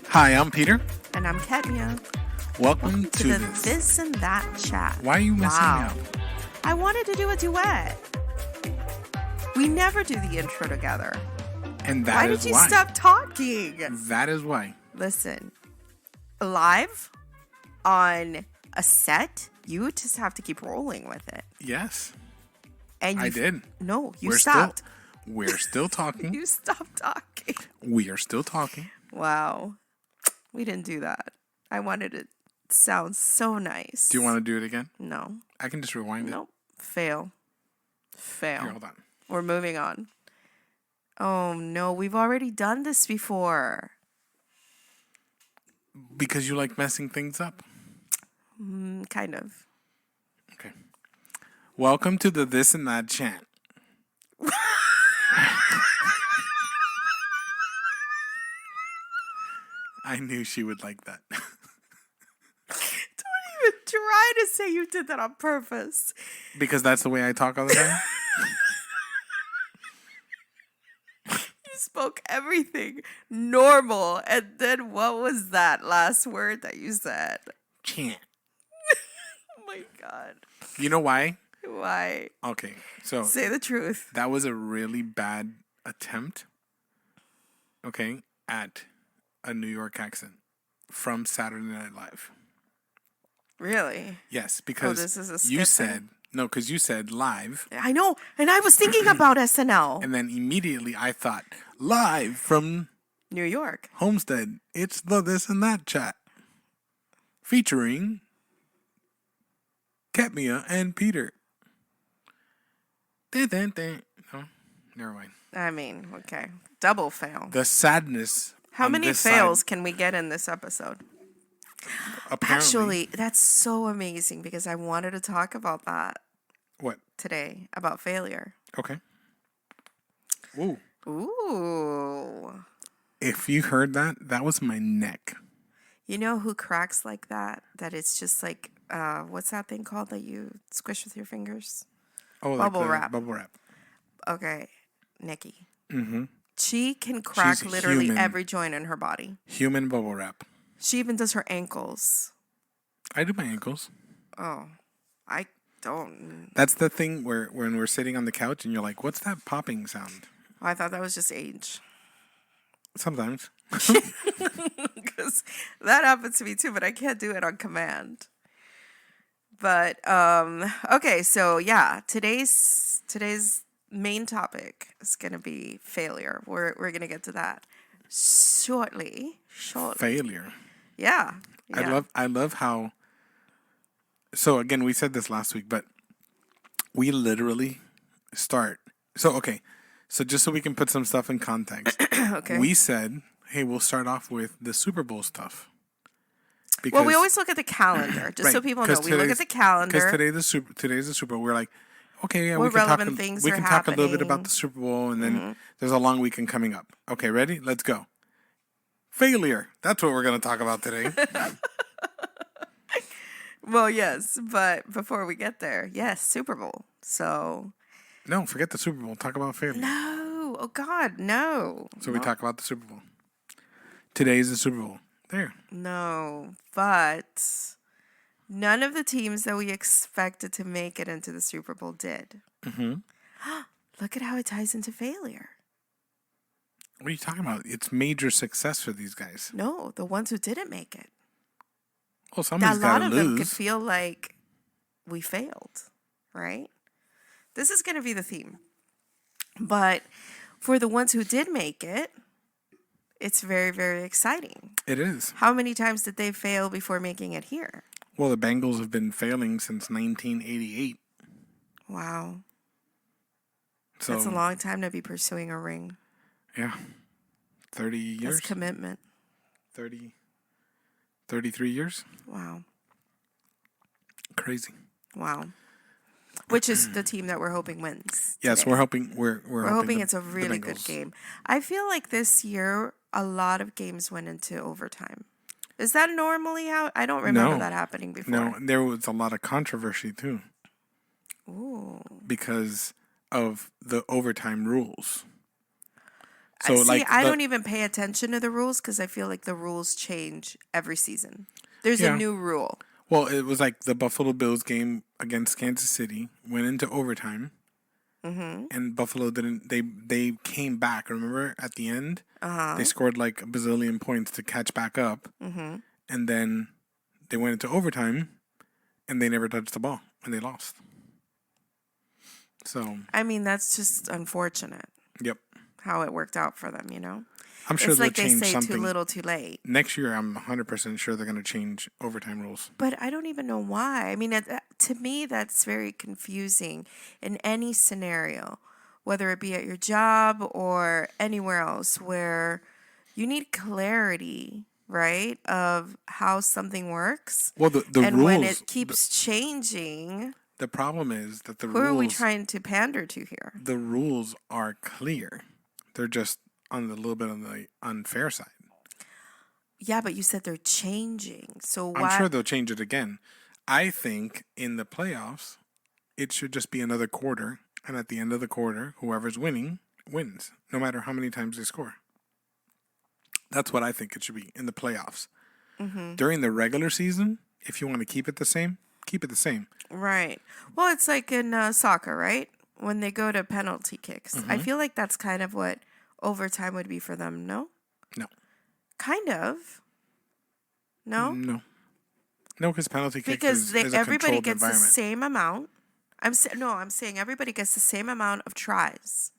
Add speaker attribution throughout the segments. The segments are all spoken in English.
Speaker 1: Hi, I'm Peter.
Speaker 2: And I'm Kenya.
Speaker 1: Welcome to
Speaker 2: the
Speaker 1: this.
Speaker 2: This and That chat.
Speaker 1: Why are you messing up?
Speaker 2: I wanted to do a duet. We never do the intro together.
Speaker 1: And
Speaker 2: Why did you stop talking?
Speaker 1: That is why.
Speaker 2: Listen, live on a set, you just have to keep rolling with it.
Speaker 1: Yes.
Speaker 2: And
Speaker 1: I did.
Speaker 2: No, you stopped.
Speaker 1: We're still talking.
Speaker 2: You stopped talking.
Speaker 1: We are still talking.
Speaker 2: Wow. We didn't do that. I wanted it to sound so nice.
Speaker 1: Do you want to do it again?
Speaker 2: No.
Speaker 1: I can just rewind it.
Speaker 2: Nope. Fail.
Speaker 1: Here, hold on.
Speaker 2: We're moving on. Oh, no. We've already done this before.
Speaker 1: Because you like messing things up?
Speaker 2: Kind of.
Speaker 1: Okay. Welcome to the This and That chant. I knew she would like that.
Speaker 2: Don't even try to say you did that on purpose.
Speaker 1: Because that's the way I talk all the time?
Speaker 2: You spoke everything normal. And then what was that last word that you said?
Speaker 1: Chant.
Speaker 2: Oh my God.
Speaker 1: You know why?
Speaker 2: Why?
Speaker 1: Okay, so...
Speaker 2: Say the truth.
Speaker 1: That was a really bad attempt, okay, at a New York accent from Saturday Night Live.
Speaker 2: Really?
Speaker 1: Yes, because
Speaker 2: this is a
Speaker 1: you
Speaker 2: skit
Speaker 1: said...
Speaker 2: thing?
Speaker 1: No, because you said live.
Speaker 2: I know. And I was thinking about SNL.
Speaker 1: And then immediately I thought, live from...
Speaker 2: New York.
Speaker 1: Homestead. It's the This and That chat. Featuring... Katmia and Peter. No, never mind.
Speaker 2: I mean, okay. Double fail.
Speaker 1: The sadness.
Speaker 2: How
Speaker 1: on
Speaker 2: many
Speaker 1: this
Speaker 2: fails
Speaker 1: side,
Speaker 2: can we get in this episode?
Speaker 1: apparently.
Speaker 2: Actually, that's so amazing because I wanted to talk about that
Speaker 1: What?
Speaker 2: today, about failure.
Speaker 1: Okay. Ooh.
Speaker 2: Ooh.
Speaker 1: If you heard that, that was my neck.
Speaker 2: You know who cracks like that? That it's just like, what's that thing called that you squish with your fingers?
Speaker 1: Oh,
Speaker 2: Bubble wrap.
Speaker 1: Bubble wrap.
Speaker 2: Okay, Nikki.
Speaker 1: Mm-hmm.
Speaker 2: She can crack
Speaker 1: She's
Speaker 2: literally
Speaker 1: human.
Speaker 2: every joint in her body.
Speaker 1: Human bubble wrap.
Speaker 2: She even does her ankles.
Speaker 1: I do my ankles.
Speaker 2: Oh, I don't.
Speaker 1: That's the thing where when we're sitting on the couch and you're like, what's that popping sound?
Speaker 2: Oh, I thought that was just age.
Speaker 1: Sometimes.
Speaker 2: Because that happens to me too, but I can't do it on command. But okay, so yeah, today's main topic is gonna be failure. We're gonna get to that shortly.
Speaker 1: Failure.
Speaker 2: Yeah.
Speaker 1: I love how. So again, we said this last week, but we literally start. So okay, so just so we can put some stuff in context,
Speaker 2: Okay.
Speaker 1: we said, hey, we'll start off with the Super Bowl stuff.
Speaker 2: Because, well, we always look at the calendar, just so people know. We look at the calendar.
Speaker 1: Because today's the Super Bowl. We're like, okay, yeah,
Speaker 2: what relevant things
Speaker 1: we
Speaker 2: are
Speaker 1: can talk a little bit
Speaker 2: happening.
Speaker 1: about the Super Bowl, and then there's a long weekend coming up. Okay, ready? Let's go. Failure. That's what we're going to talk about today.
Speaker 2: Well, yes, but before we get there, yes, Super Bowl. So.
Speaker 1: No, forget the Super Bowl. Talk about failure.
Speaker 2: No. Oh, God, no.
Speaker 1: So we talk about the Super Bowl. Today's the Super Bowl. There.
Speaker 2: No, but none of the teams that we expected to make it into the Super Bowl did.
Speaker 1: Mm-hmm.
Speaker 2: Look at how it ties into failure.
Speaker 1: What are you talking about? It's major success for these guys.
Speaker 2: No, the ones who didn't make it.
Speaker 1: Well, somebody's got to lose.
Speaker 2: A lot of them could feel like we failed, right? This is going to be the theme. But for the ones who did make it, it's very, very exciting.
Speaker 1: It is.
Speaker 2: How many times did they fail before making it here?
Speaker 1: Well, the Bengals have been failing since 1988.
Speaker 2: Wow.
Speaker 1: So,
Speaker 2: that's a long time to be pursuing a ring.
Speaker 1: Yeah. 30 years.
Speaker 2: That's commitment.
Speaker 1: 33 years.
Speaker 2: Wow.
Speaker 1: Crazy.
Speaker 2: Wow. Which is the team that we're hoping wins.
Speaker 1: Yes,
Speaker 2: today.
Speaker 1: we're hoping
Speaker 2: it's a really good game. I feel like this year a lot of games went into overtime. Is that normally how? I don't remember that happening before.
Speaker 1: No, there was a lot of controversy too.
Speaker 2: Ooh.
Speaker 1: Because of the overtime rules. So
Speaker 2: See,
Speaker 1: like
Speaker 2: I don't even pay attention to the rules because I feel like the rules change every season. There's a
Speaker 1: Yeah.
Speaker 2: new rule.
Speaker 1: well, it was like the Buffalo Bills game against Kansas City went into overtime, and Buffalo didn't. They came back. Remember at the end, they scored like a bazillion points to catch back up, and then they went into overtime, and they never touched the ball, and they lost. So,
Speaker 2: I mean, that's just unfortunate
Speaker 1: yep.
Speaker 2: how it worked out for them, you know?
Speaker 1: I'm sure
Speaker 2: It's
Speaker 1: they'll
Speaker 2: like they
Speaker 1: change
Speaker 2: say
Speaker 1: something.
Speaker 2: too little, too late.
Speaker 1: Next year, I'm 100% sure they're going to change overtime rules.
Speaker 2: But I don't even know why. I mean, to me, that's very confusing in any scenario, whether it be at your job or anywhere else where you need clarity, right, of how something works.
Speaker 1: Well, the
Speaker 2: And
Speaker 1: rules.
Speaker 2: when it keeps changing,
Speaker 1: The problem is that
Speaker 2: who are we trying to pander to here?
Speaker 1: the rules are clear. They're just on the little bit on the unfair side.
Speaker 2: Yeah, but you said they're changing. So why?
Speaker 1: I'm sure they'll change it again. I think in the playoffs, it should just be another quarter, and at the end of the quarter, whoever's winning wins, no matter how many times they score. That's what I think it should be in the playoffs. During the regular season, if you want to keep it the same, keep it the same.
Speaker 2: Right. Well, it's like in soccer, right? When they go to penalty kicks. I feel like that's kind of what overtime would be for them, no?
Speaker 1: No.
Speaker 2: Kind of. No?
Speaker 1: No, because penalty kick
Speaker 2: Because
Speaker 1: is a
Speaker 2: everybody
Speaker 1: controlled
Speaker 2: gets the
Speaker 1: environment.
Speaker 2: same amount. I'm saying everybody gets the same amount of tries.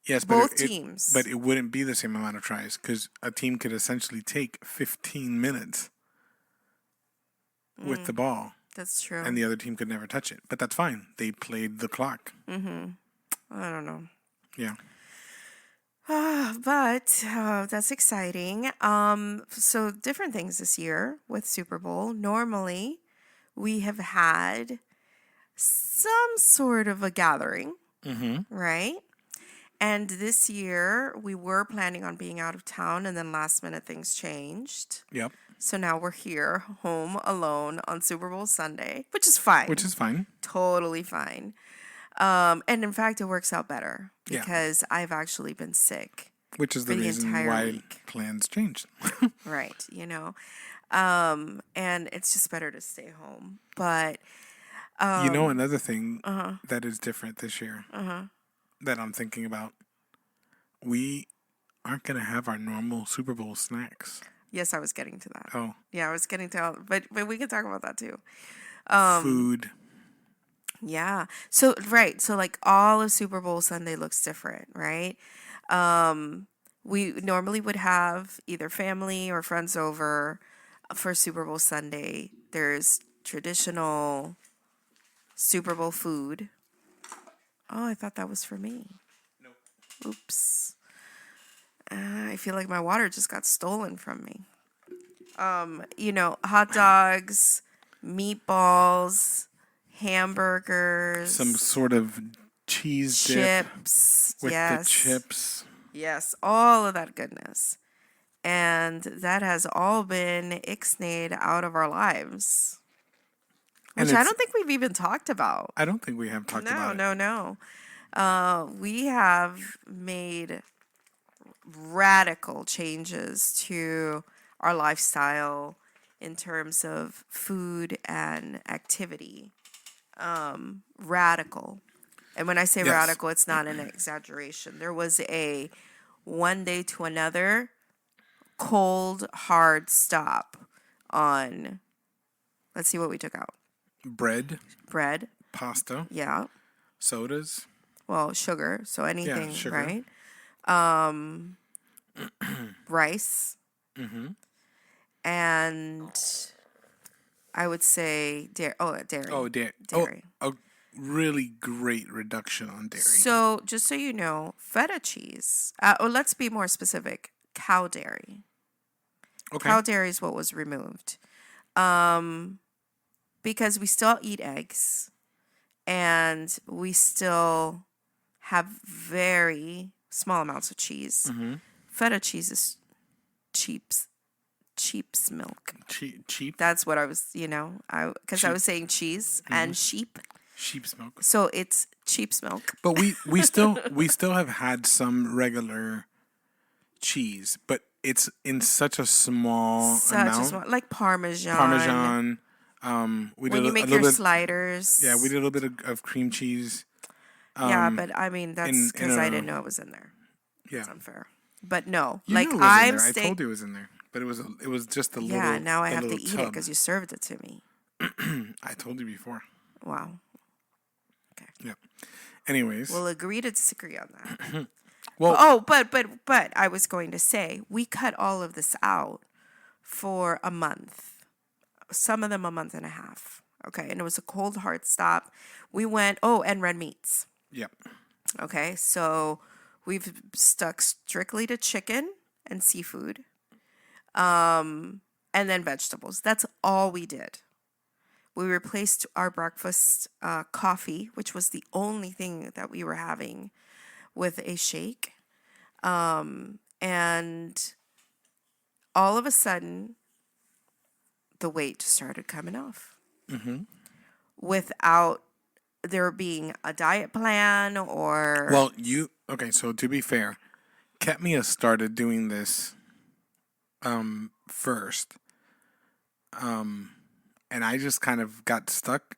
Speaker 1: Yes,
Speaker 2: Both teams.
Speaker 1: But it wouldn't be the same amount of tries because a team could essentially take 15 minutes with the ball,
Speaker 2: That's true.
Speaker 1: and the other team could never touch it. But that's fine. They played the clock.
Speaker 2: I don't know.
Speaker 1: Yeah.
Speaker 2: But that's exciting. So different things this year with Super Bowl. Normally, we have had some sort of a gathering, right? And this year, we were planning on being out of town, and then last minute things changed.
Speaker 1: Yep.
Speaker 2: So now we're here, home alone on Super Bowl Sunday, which is fine.
Speaker 1: Which is fine.
Speaker 2: Totally fine. And in fact, it works out better
Speaker 1: Yeah.
Speaker 2: because I've actually been sick.
Speaker 1: Which is the
Speaker 2: For the
Speaker 1: reason
Speaker 2: entire
Speaker 1: why
Speaker 2: week.
Speaker 1: plans changed.
Speaker 2: Right, and it's just better to stay home. But
Speaker 1: Another thing that is different this year that I'm thinking about, we aren't going to have our normal Super Bowl snacks.
Speaker 2: yes, I was getting to that.
Speaker 1: Oh,
Speaker 2: Yeah, I was getting to, but we can talk about that too.
Speaker 1: food.
Speaker 2: Yeah. So right. So like all of Super Bowl Sunday looks different, right? We normally would have either family or friends over for Super Bowl Sunday. There's traditional Super Bowl food. Oh, I thought that was for me.
Speaker 1: Nope.
Speaker 2: Oops. I feel like my water just got stolen from me. Hot dogs, meatballs, hamburgers,
Speaker 1: Some sort of cheese dip
Speaker 2: chips.
Speaker 1: with
Speaker 2: Yes.
Speaker 1: the chips.
Speaker 2: Yes, all of that goodness. And that has all been ixnayed out of our lives.
Speaker 1: And
Speaker 2: Which I
Speaker 1: it's-
Speaker 2: don't think we've even talked about.
Speaker 1: I don't think we have talked about it.
Speaker 2: No. We have made radical changes to our lifestyle in terms of food and activity. Radical. And when I say
Speaker 1: Yes.
Speaker 2: radical, it's not an exaggeration. There was a one day to another cold, hard stop on, let's see what we took out.
Speaker 1: Bread,
Speaker 2: Bread,
Speaker 1: pasta,
Speaker 2: yeah.
Speaker 1: sodas.
Speaker 2: Well, sugar, so anything,
Speaker 1: sugar.
Speaker 2: right? Rice. And I would say dairy. Dairy.
Speaker 1: Oh, dairy.
Speaker 2: Dairy.
Speaker 1: Oh, a really great reduction on dairy.
Speaker 2: So, just so you know, feta cheese, or let's be more specific, cow dairy.
Speaker 1: Okay.
Speaker 2: Cow dairy is what was removed. Because we still eat eggs and we still have very small amounts of cheese. Feta cheese is cheap's milk.
Speaker 1: Cheap.
Speaker 2: That's what I was, because I
Speaker 1: Cheap.
Speaker 2: was saying cheese and sheep.
Speaker 1: Sheep's milk.
Speaker 2: So it's sheep's milk.
Speaker 1: But we still have had some regular cheese, but it's in such a small amount.
Speaker 2: Like Parmesan.
Speaker 1: Parmesan. We
Speaker 2: When
Speaker 1: did
Speaker 2: you
Speaker 1: a
Speaker 2: make
Speaker 1: little
Speaker 2: your
Speaker 1: bit.
Speaker 2: sliders.
Speaker 1: Yeah, we did a little bit of cream cheese.
Speaker 2: Yeah, but I mean that's
Speaker 1: in
Speaker 2: because I
Speaker 1: a-
Speaker 2: didn't know it was in there.
Speaker 1: Yeah,
Speaker 2: It's unfair. But no,
Speaker 1: you
Speaker 2: like
Speaker 1: knew it was in
Speaker 2: I'm
Speaker 1: there. I
Speaker 2: staying.
Speaker 1: told you it was in there, but it was just a little.
Speaker 2: Yeah, now I
Speaker 1: the
Speaker 2: have to
Speaker 1: little
Speaker 2: eat it
Speaker 1: tub.
Speaker 2: because you served it to me.
Speaker 1: I told you before.
Speaker 2: Wow. Okay.
Speaker 1: Yep. Anyways,
Speaker 2: We'll agree to disagree on that.
Speaker 1: well,
Speaker 2: Oh, but I was going to say we cut all of this out for a month. Some of them a month and a half. Okay, and it was a cold hard stop. We went. Oh, and red meats.
Speaker 1: yep.
Speaker 2: Okay, so we've stuck strictly to chicken and seafood, and then vegetables. That's all we did. We replaced our breakfast coffee, which was the only thing that we were having, with a shake. And all of a sudden, the weight started coming off. Without there being a diet plan or...
Speaker 1: Well, okay. So to be fair, Ketmia started doing this first, and I just kind of got stuck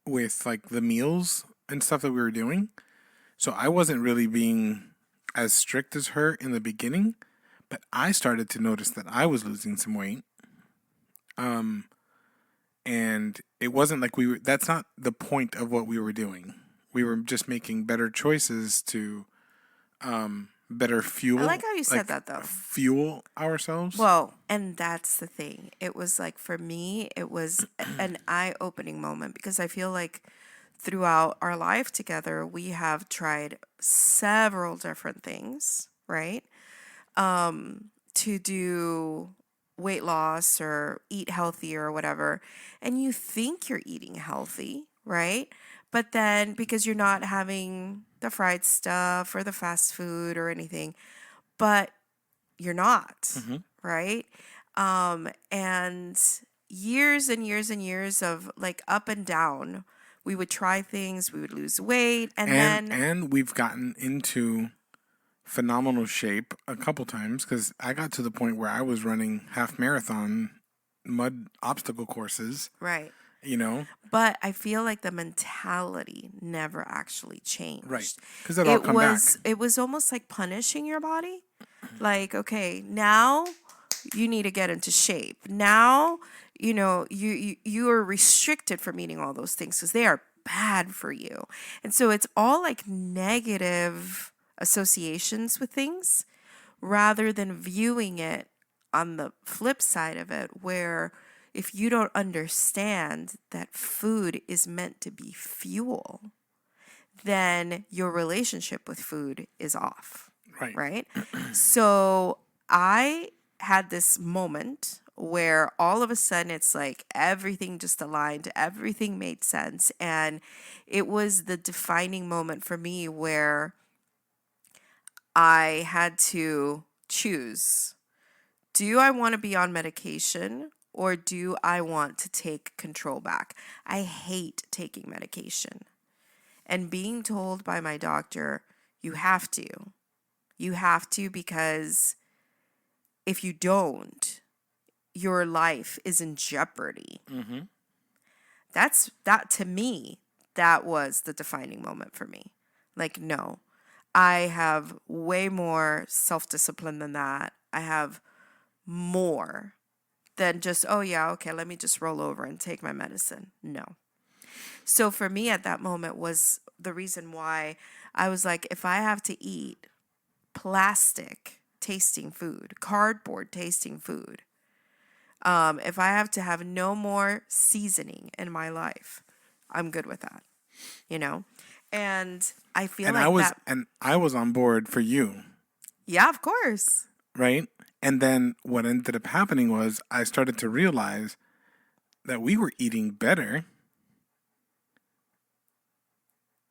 Speaker 1: with like the meals and stuff that we were doing. So I wasn't really being as strict as her in the beginning, but I started to notice that I was losing some weight. And it wasn't like that's not the point of what we were doing. We were just making better choices to better fuel.
Speaker 2: I like how you said that, though.
Speaker 1: Fuel ourselves.
Speaker 2: Well, and that's the thing. It was like, for me, it was an eye-opening moment because I feel like throughout our life together, we have tried several different things, right? To do weight loss or eat healthy or whatever. And you think you're eating healthy, right? But then because you're not having the fried stuff or the fast food or anything, but you're not, right? And years and years and years of like up and down, we would try things, we would lose weight,
Speaker 1: and we've gotten into phenomenal shape a couple times because I got to the point where I was running half marathon mud obstacle courses.
Speaker 2: Right.
Speaker 1: You know?
Speaker 2: But I feel like the mentality never actually changed.
Speaker 1: Right. Because it all come back.
Speaker 2: It was almost like punishing your body. Like, okay, now you need to get into shape. Now, you are restricted from eating all those things because they are bad for you. And so it's all like negative associations with things rather than viewing it on the flip side of it, where if you don't understand that food is meant to be fuel, then your relationship with food is off. Right? So I had this moment where all of a sudden it's like everything just aligned, everything made sense. And it was the defining moment for me where I had to choose. Do I want to be on medication or do I want to take control back? I hate taking medication. And being told by my doctor, you have to. You have to, because if you don't, your life is in jeopardy. That to me, that was the defining moment for me. Like, no, I have way more self-discipline than that. I have more than just, oh yeah, okay, let me just roll over and take my medicine. No. So for me at that moment was the reason why I was like, if I have to eat plastic tasting food, cardboard tasting food, if I have to have no more seasoning in my life, I'm good with that, And I feel
Speaker 1: I was on board for you.
Speaker 2: Yeah, of course.
Speaker 1: Right? And then what ended up happening was I started to realize that we were eating better,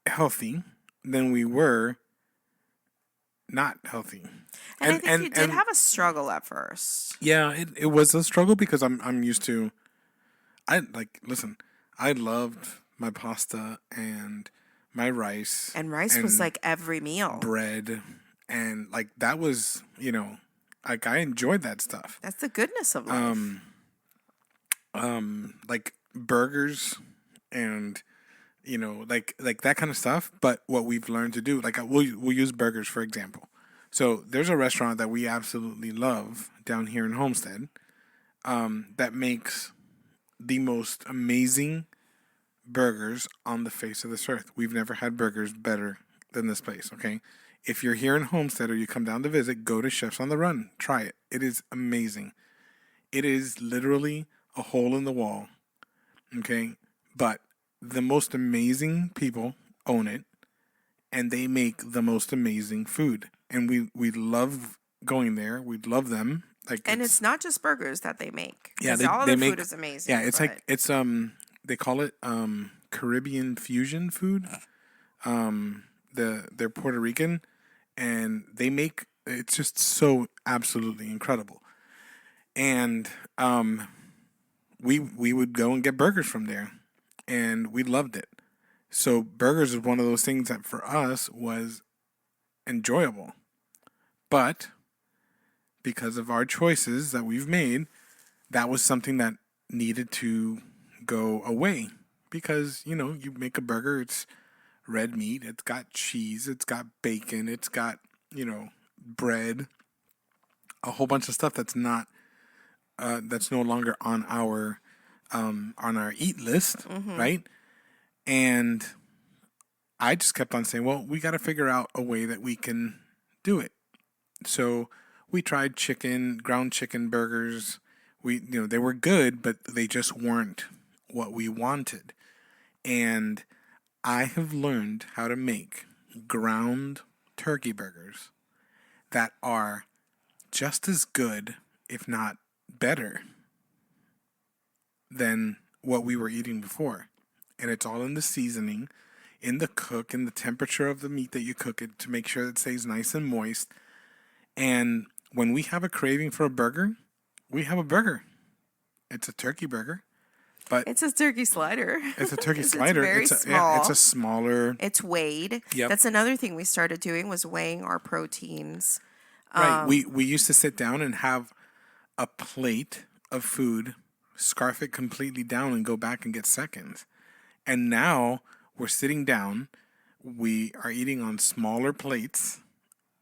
Speaker 1: healthy, than we were not healthy.
Speaker 2: And I think you did have a struggle at first.
Speaker 1: Yeah, it was a struggle because I'm used to, I loved my pasta, and my rice.
Speaker 2: And rice was like every meal.
Speaker 1: Bread. And like that was, like I enjoyed that stuff.
Speaker 2: That's the goodness of life.
Speaker 1: Like burgers and like that kind of stuff. But what we've learned to do, like we'll use burgers for example. So there's a restaurant that we absolutely love down here in Homestead, that makes the most amazing burgers on the face of this earth. We've never had burgers better than this place. Okay, if you're here in Homestead or you come down to visit, go to Chefs on the Run. Try it. It is amazing. It is literally a hole in the wall. Okay, but the most amazing people own it, and they make the most amazing food. And we love going there. We love them. Like,
Speaker 2: and it's not just burgers that they make.
Speaker 1: Yeah,
Speaker 2: all their food is amazing.
Speaker 1: Yeah, it's like it's they call it Caribbean fusion food. They're Puerto Rican, and they make it's just so absolutely incredible. And we would go and get burgers from there, and we loved it. So burgers is one of those things that for us was enjoyable, but because of our choices that we've made, that was something that needed to go away. Because, you make a burger, it's red meat, it's got cheese, it's got bacon, it's got, bread, a whole bunch of stuff that's not, that's no longer on our eat list, right? And I just kept on saying, well, we got to figure out a way that we can do it. So we tried ground chicken burgers. They were good, but they just weren't what we wanted. And I have learned how to make ground turkey burgers that are just as good, if not better, than what we were eating before. And it's all in the seasoning, in the cook, in the temperature of the meat that you cook it to make sure it stays nice and moist. And when we have a craving for a burger, we have a burger. It's a turkey burger, but
Speaker 2: it's a turkey slider.
Speaker 1: It's a turkey slider.
Speaker 2: It's very small.
Speaker 1: Yeah, it's a smaller.
Speaker 2: It's weighed.
Speaker 1: Yep.
Speaker 2: That's another thing we started doing was weighing our proteins.
Speaker 1: Right. We used to sit down and have a plate of food, scarf it completely down, and go back and get seconds. And now we're sitting down. We are eating on smaller plates.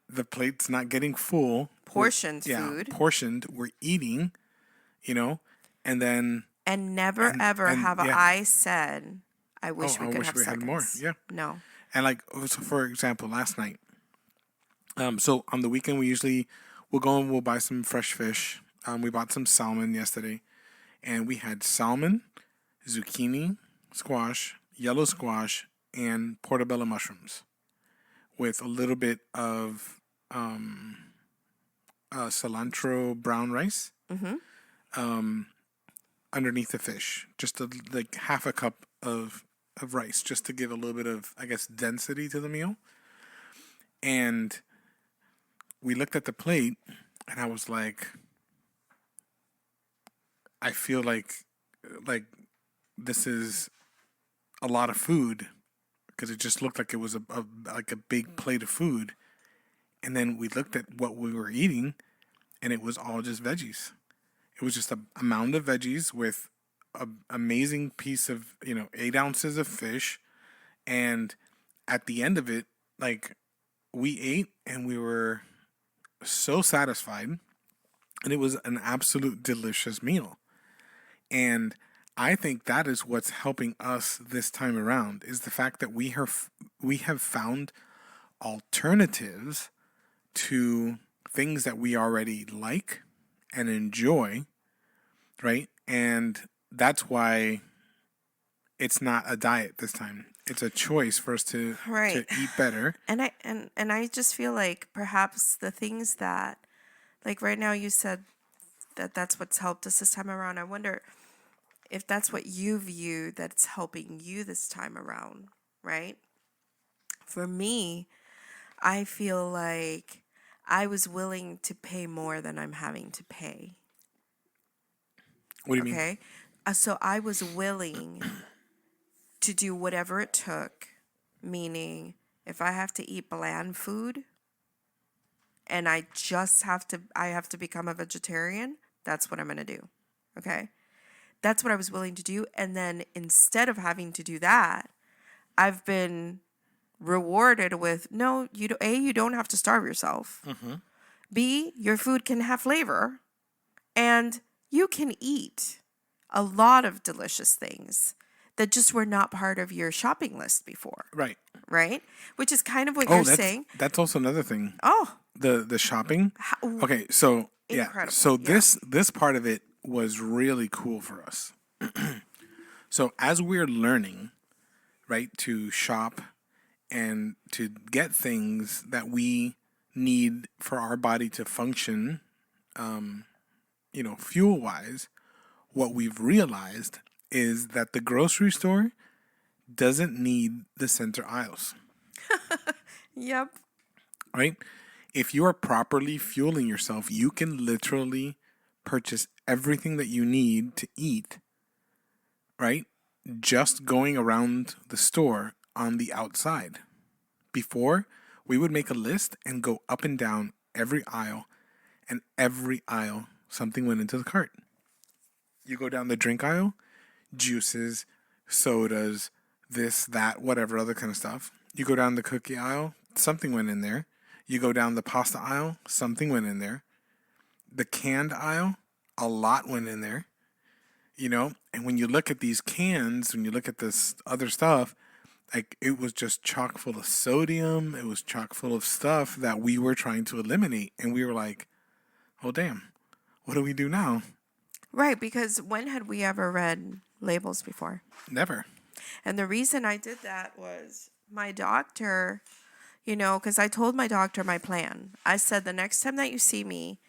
Speaker 1: The plate's not getting full.
Speaker 2: Portioned food.
Speaker 1: Portioned. We're eating, and then.
Speaker 2: And never ever have I said, I wish we could have seconds.
Speaker 1: Had more. Yeah.
Speaker 2: No.
Speaker 1: And like, so for example, last night. So on the weekend we'll go and we'll buy some fresh fish. We bought some salmon yesterday, and we had salmon, zucchini, squash, yellow squash, and portobello mushrooms, with a little bit of cilantro brown rice. Underneath the fish, just like half a cup of rice, just to give a little bit of, I guess, density to the meal. And we looked at the plate, and I was like, I feel like this is a lot of food, because it just looked like it was like a big plate of food. And then we looked at what we were eating, and it was all just veggies. It was just a mound of veggies with an amazing piece of, 8 ounces of fish. And at the end of it, like, we ate and we were so satisfied. And it was an absolute delicious meal. And I think that is what's helping us this time around, is the fact that we have found alternatives to things that we already like and enjoy, right? And that's why it's not a diet this time. It's a choice for us to eat better.
Speaker 2: And I just feel like perhaps the things that, like right now you said that that's what's helped us this time around. I wonder if that's what you view that's helping you this time around, right? For me, I feel like I was willing to pay more than I'm having to pay.
Speaker 1: What do you mean?
Speaker 2: Okay. So I was willing to do whatever it took, meaning if I have to eat bland food and I have to become a vegetarian, that's what I'm going to do. Okay? That's what I was willing to do. And then instead of having to do that, I've been rewarded with, no, you don't have to starve yourself.
Speaker 1: Mm-hmm.
Speaker 2: B, your food can have flavor, and you can eat a lot of delicious things that just were not part of your shopping list before.
Speaker 1: Right.
Speaker 2: Right? Which is kind of what you're saying.
Speaker 1: That's also another thing.
Speaker 2: Oh.
Speaker 1: The shopping. Okay, so
Speaker 2: incredible.
Speaker 1: So this part of it was really cool for us. So as we're learning, right, to shop and to get things that we need for our body to function, fuel wise, what we've realized is that the grocery store doesn't need the center aisles.
Speaker 2: Yep.
Speaker 1: Right? If you are properly fueling yourself, you can literally purchase everything that you need to eat, right? Just going around the store on the outside. Before, we would make a list and go up and down every aisle, and every aisle, something went into the cart. You go down the drink aisle, juices, sodas, this, that, whatever, other kind of stuff. You go down the cookie aisle, something went in there. You go down the pasta aisle, something went in there. The canned aisle, a lot went in there. And when you look at these cans, when you look at this other stuff, like it was just chock full of sodium. It was chock full of stuff that we were trying to eliminate. And we were like, oh, damn, what do we do now?
Speaker 2: Right, because when had we ever read labels before?
Speaker 1: Never.
Speaker 2: And the reason I did that was my doctor, because I told my doctor my plan. I said, the next time that you see me,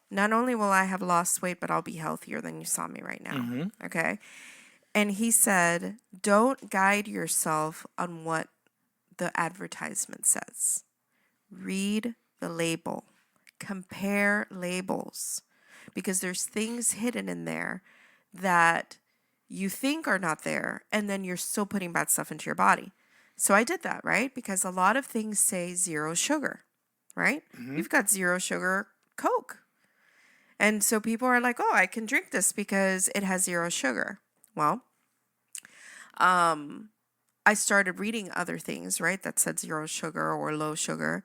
Speaker 2: not only will I have lost weight, but I'll be healthier than you saw me right now. Mm-hmm. Okay? And he said, don't guide yourself on what the advertisement says. Read the label. Compare labels. Because there's things hidden in there that you think are not there, and then you're still putting bad stuff into your body. So I did that, right? Because a lot of things say 0 sugar, right? Mm-hmm. You've got 0 sugar Coke. And so people are like, oh, I can drink this because it has 0 sugar. Well, I started reading other things, right, that said 0 sugar or low sugar.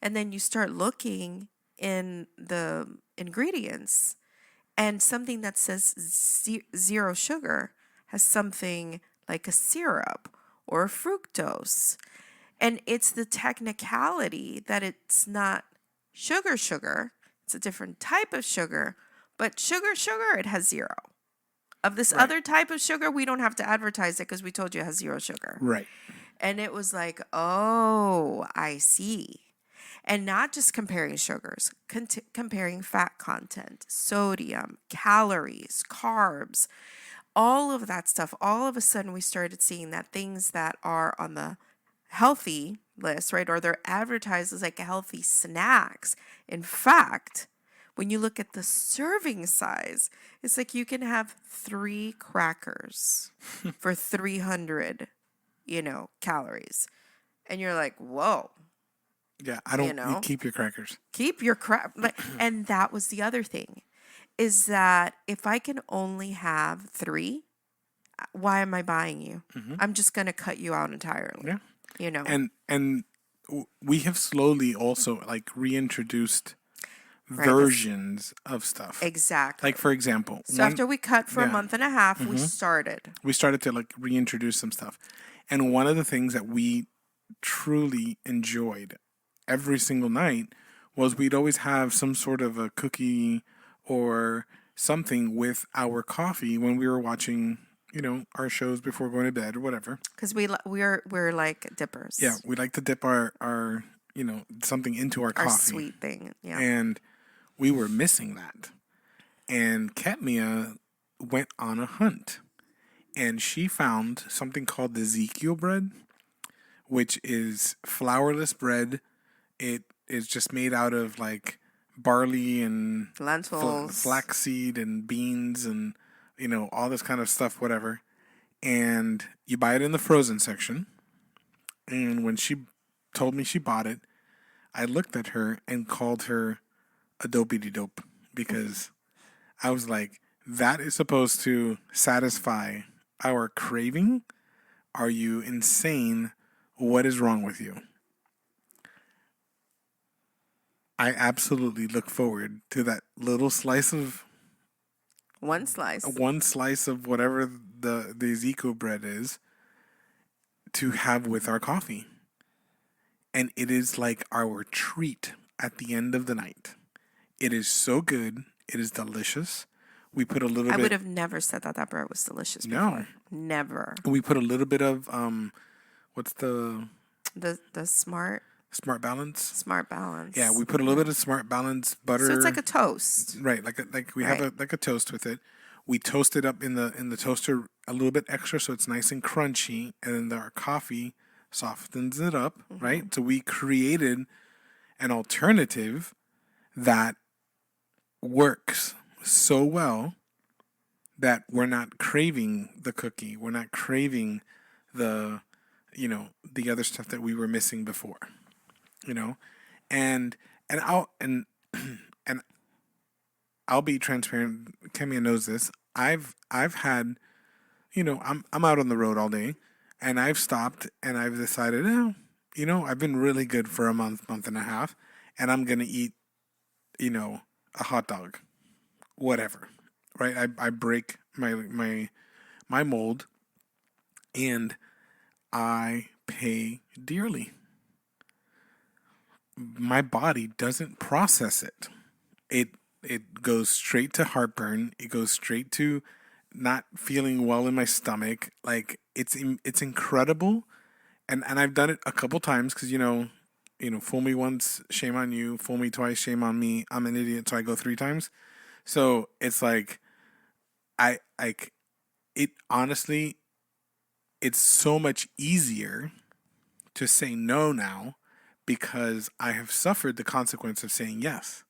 Speaker 2: And then you start looking in the ingredients, and something that says 0 sugar has something like a syrup or fructose. And it's the technicality that it's not sugar. It's a different type of sugar, but sugar, it has 0. Of this other type of sugar, we don't have to advertise it because we told you it has 0 sugar.
Speaker 1: Right.
Speaker 2: And it was like, oh, I see. And not just comparing sugars, comparing fat content, sodium, calories, carbs, all of that stuff. All of a sudden, we started seeing that things that are on the healthy list, right, or they're advertised as like healthy snacks. In fact, when you look at the serving size, it's like you can have 3 crackers for 300, calories. And you're like, whoa.
Speaker 1: Yeah, I don't. You keep your crackers.
Speaker 2: Keep your crap. And that was the other thing, is that if I can only have 3, why am I buying you? Mm-hmm. I'm just going to cut you out entirely. Yeah.
Speaker 1: And we have slowly also like reintroduced versions of stuff.
Speaker 2: Exactly.
Speaker 1: Like for example,
Speaker 2: so after we cut for a month and a half, mm-hmm. we started
Speaker 1: to like reintroduce some stuff. And one of the things that we truly enjoyed every single night was we'd always have some sort of a cookie or something with our coffee when we were watching, our shows before going to bed or whatever.
Speaker 2: Because we're like dippers.
Speaker 1: Yeah, we like to dip our something into our coffee.
Speaker 2: Our sweet thing, yeah.
Speaker 1: And we were missing that. And Katmia went on a hunt. And she found something called the Ezekiel bread, which is flourless bread. It is just made out of like barley and
Speaker 2: lentils,
Speaker 1: flaxseed and beans and all this kind of stuff, whatever. and you buy it in the frozen section. And when she told me she bought it, I looked at her and called her a dopey dope because I was like, that is supposed to satisfy our craving. Are you insane? What is wrong with you? I absolutely look forward to that little slice of
Speaker 2: One slice.
Speaker 1: whatever the Zico bread is to have with our coffee. And it is like our treat at the end of the night. It is so good. It is delicious. We put a little
Speaker 2: I
Speaker 1: bit.
Speaker 2: would have never said that bread was delicious
Speaker 1: No.
Speaker 2: before. Never.
Speaker 1: We put a little bit of what's the
Speaker 2: smart
Speaker 1: balance?
Speaker 2: balance.
Speaker 1: Yeah, we put a little bit of smart balance butter.
Speaker 2: So it's like a toast.
Speaker 1: Right, like we have a toast with it. We toast it up in the toaster a little bit extra so it's nice and crunchy, and then our coffee softens it up, right? So we created an alternative that works so well that we're not craving the cookie. We're not craving the other stuff that we were missing before. And I'll be transparent. Kemia knows this. I've had, I'm out on the road all day, and I've stopped and I've decided, I've been really good for a month and a half, and I'm gonna eat, a hot dog, whatever, right? I break my mold, and I pay dearly. My body doesn't process it. It goes straight to heartburn. It goes straight to not feeling well in my stomach. Like it's incredible, and I've done it a couple times because fool me once, shame on you. Fool me twice, shame on me. I'm an idiot, so I go 3 times. So it's like it honestly, it's so much easier to say no now because I have suffered the consequence of saying yes.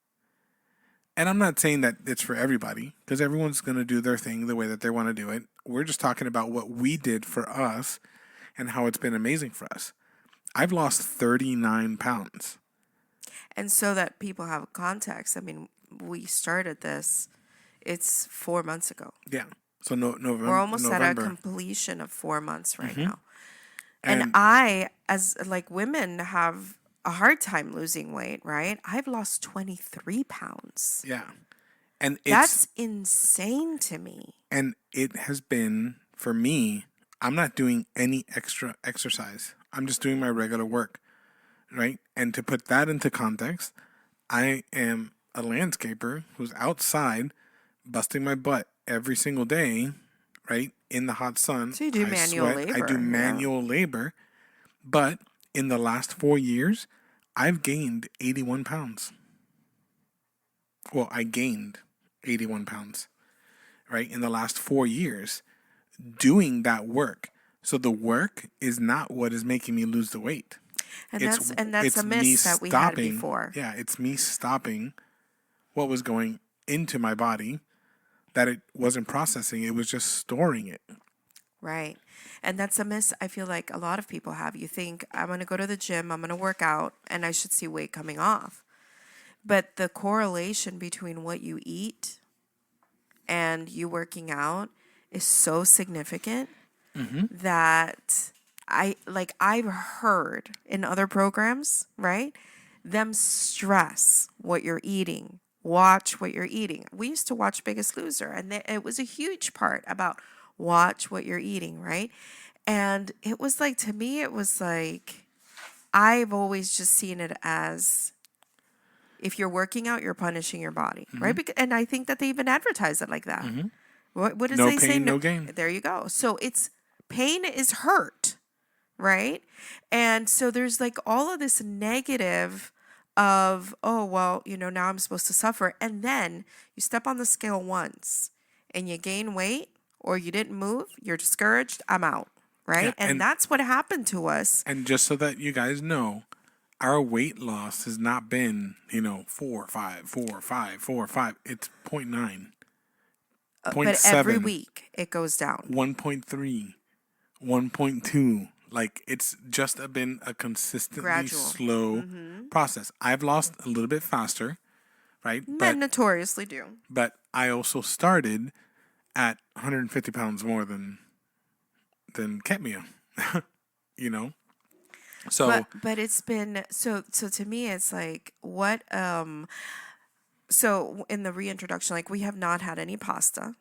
Speaker 1: And I'm not saying that it's for everybody because everyone's going to do their thing the way that they want to do it. We're just talking about what we did for us and how it's been amazing for us. I've lost 39 pounds.
Speaker 2: And so that people have context, I mean, we started this, it's 4 months ago.
Speaker 1: Yeah. So November.
Speaker 2: We're almost at a completion of 4 months right now. And I, as like women, have a hard time losing weight, right? I've lost 23 pounds.
Speaker 1: Yeah. And
Speaker 2: that's insane to me.
Speaker 1: And it has been, for me, I'm not doing any extra exercise. I'm just doing my regular work, right? And to put that into context, I am a landscaper who's outside busting my butt every single day, right? In the hot sun.
Speaker 2: So you do manual labor.
Speaker 1: I do manual labor. But in the last 4 years, I've gained 81 pounds. Well, I gained 81 pounds, right? In the last 4 years doing that work. So the work is not what is making me lose the weight.
Speaker 2: And that's a miss that we had before.
Speaker 1: Yeah, it's me stopping what was going into my body that it wasn't processing. It was just storing it.
Speaker 2: Right. And that's a miss I feel like a lot of people have. You think, I'm going to go to the gym, I'm going to work out, and I should see weight coming off. But the correlation between what you eat and you working out is so significant that I've heard in other programs, right? Them stress what you're eating. Watch what you're eating. We used to watch Biggest Loser, and it was a huge part about watch what you're eating, right? And it was like, to me, it was like, I've always just seen it as, if you're working out, you're punishing your body, right? And I think that they even advertise it like that. What does
Speaker 1: no
Speaker 2: they
Speaker 1: pain,
Speaker 2: say?
Speaker 1: No gain.
Speaker 2: There you go. So it's, pain is hurt, right? And so there's like all of this negative of, oh, well, now I'm supposed to suffer. And then you step on the scale once and you gain weight or you didn't move, you're discouraged, I'm out, right? Yeah, and that's what happened to us.
Speaker 1: And just so that you guys know, our weight loss has not been, 4, 5, 4, 5, 4, 5. It's 0.9.
Speaker 2: But every week it goes down.
Speaker 1: 1.3. 1.2. Like, it's just been a consistently
Speaker 2: Gradual.
Speaker 1: slow process. I've lost a little bit faster, right?
Speaker 2: Men notoriously do.
Speaker 1: But I also started at 150 pounds more than Ketmia, you know? So,
Speaker 2: but it's been so to me it's like what so in the reintroduction, like, we have not had any pasta.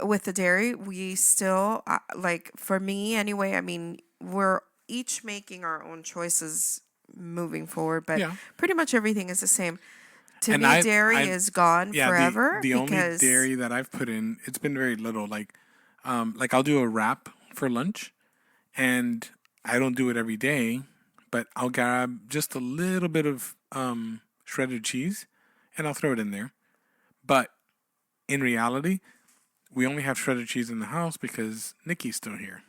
Speaker 2: With the dairy, we still like, for me anyway, I mean, we're each making our own choices moving forward, but
Speaker 1: yeah.
Speaker 2: pretty much everything is the same. To
Speaker 1: And
Speaker 2: me, dairy is gone forever.
Speaker 1: The only
Speaker 2: because
Speaker 1: dairy that I've put in, it's been very little. Like I'll do a wrap for lunch, and I don't do it every day, but I'll grab just a little bit of shredded cheese, and I'll throw it in there. But in reality, we only have shredded cheese in the house because Nikki's still here.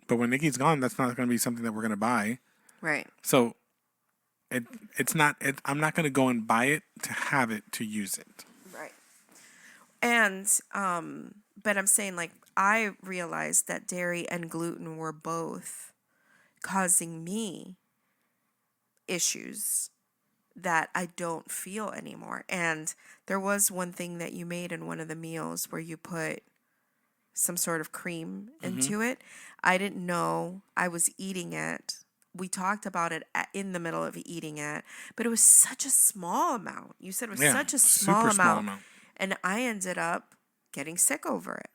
Speaker 1: But when Nikki's gone, that's not going to be something that we're going to buy.
Speaker 2: Right.
Speaker 1: So it's not. I'm not going to go and buy it to have it to use it.
Speaker 2: Right. And but I'm saying, like, I realized that dairy and gluten were both causing me issues that I don't feel anymore. And there was one thing that you made in one of the meals where you put some sort of cream into it. I didn't know I was eating it. We talked about it in the middle of eating it, but it was such a small amount. You said it was such a small amount. And I ended up getting sick over it.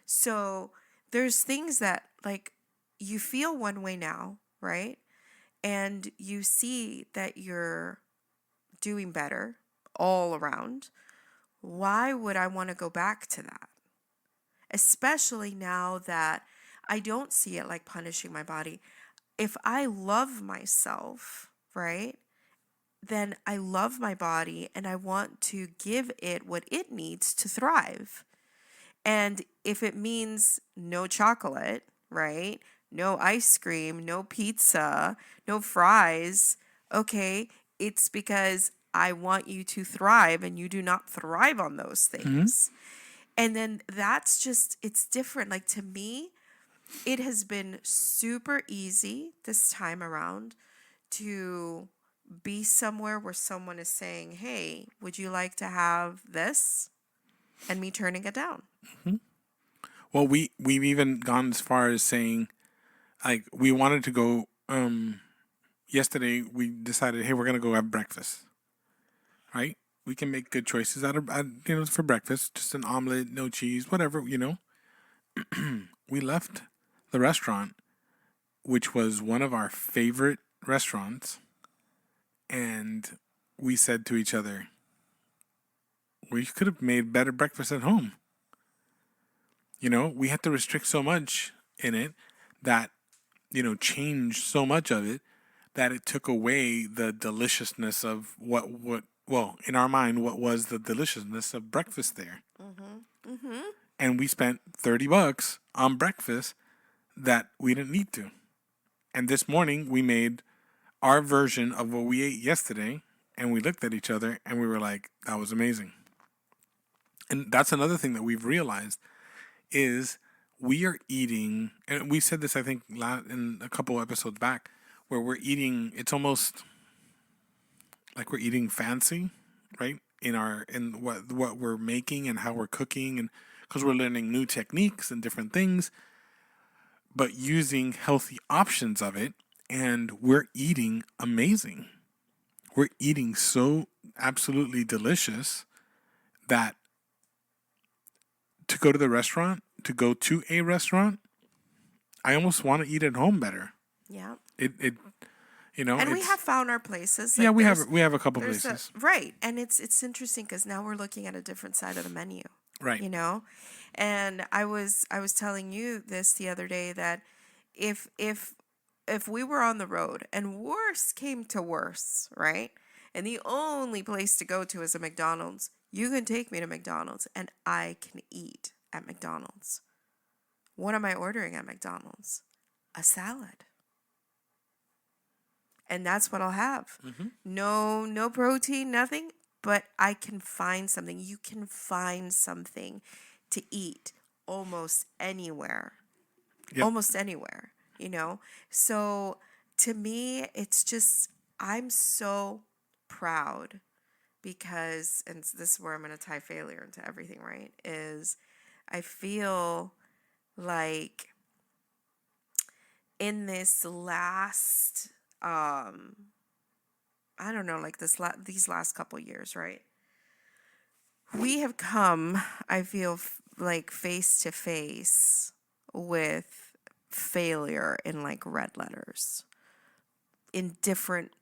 Speaker 2: So there's things that, like, you feel one way now, right? And you see that you're doing better all around. Why would I want to go back to that? Especially now that I don't see it like punishing my body. If I love myself, right, then I love my body and I want to give it what it needs to thrive. And if it means no chocolate, right, no ice cream, no pizza, no fries, okay, it's because I want you to thrive and you do not thrive on those things. And then that's just, it's different. Like, to me, it has been super easy this time around to be somewhere where someone is saying, hey, would you like to have this? And me turning it down.
Speaker 1: Well, we've even gone as far as saying, like, we wanted to go. Yesterday, we decided, hey, we're gonna go have breakfast. Right? We can make good choices for breakfast. Just an omelet, no cheese, whatever. We left the restaurant, which was one of our favorite restaurants, and we said to each other, we could have made better breakfast at home. We had to restrict so much in it that, change so much of it that it took away the deliciousness of well, in our mind, what was the deliciousness of breakfast there. And we spent $30 on breakfast that we didn't need to. And this morning we made our version of what we ate yesterday, and we looked at each other and we were like, that was amazing. And that's another thing that we've realized is we are eating, and we said this, I think, in a couple episodes back, where we're eating, it's almost like we're eating fancy, right? In what we're making and how we're cooking, and because we're learning new techniques and different things, but using healthy options of it, and we're eating amazing. We're eating so absolutely delicious that to go to a restaurant, I almost want to eat at home better.
Speaker 2: Yeah.
Speaker 1: And
Speaker 2: we have found our places.
Speaker 1: Like, we have a couple places.
Speaker 2: Right. And it's interesting because now we're looking at a different side of the menu.
Speaker 1: Right.
Speaker 2: And I was telling you this the other day that if we were on the road and worse came to worse, right? And the only place to go to is a McDonald's, you can take me to McDonald's and I can eat at McDonald's. What am I ordering at McDonald's? A salad. And that's what I'll have. No protein, nothing, but I can find something. You can find something to eat almost anywhere.
Speaker 1: Yep.
Speaker 2: Almost anywhere, you know? So to me, it's just, I'm so proud because, and this is where I'm going to tie failure into everything, right? Is I feel like in this last, I don't know, like these last couple years, right? We have come, I feel like face to face with failure in like red letters in different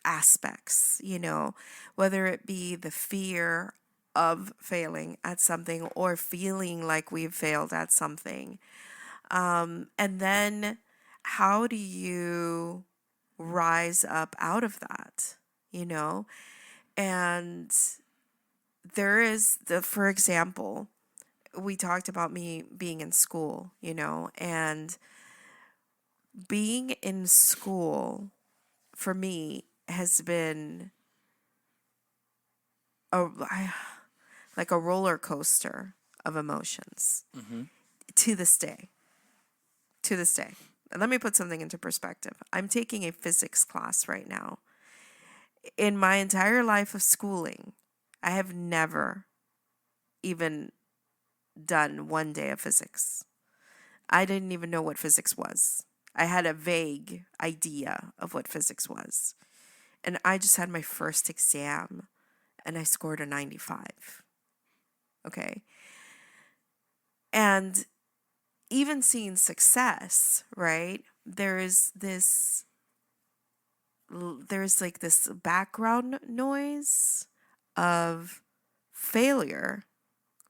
Speaker 2: aspects, you know, whether it be the fear of failing at something or feeling like we've failed at something. And then how do you rise up out of that, you know? And there is for example, we talked about me being in school, you know, and being in school for me has been like a roller coaster of emotions to this day. To this day. And let me put something into perspective. I'm taking a physics class right now. In my entire life of schooling, I have never even done one day of physics. I didn't even know what physics was. I had a vague idea of what physics was. And I just had my first exam and I scored a 95. Okay. And even seeing success, right? There's like this background noise of failure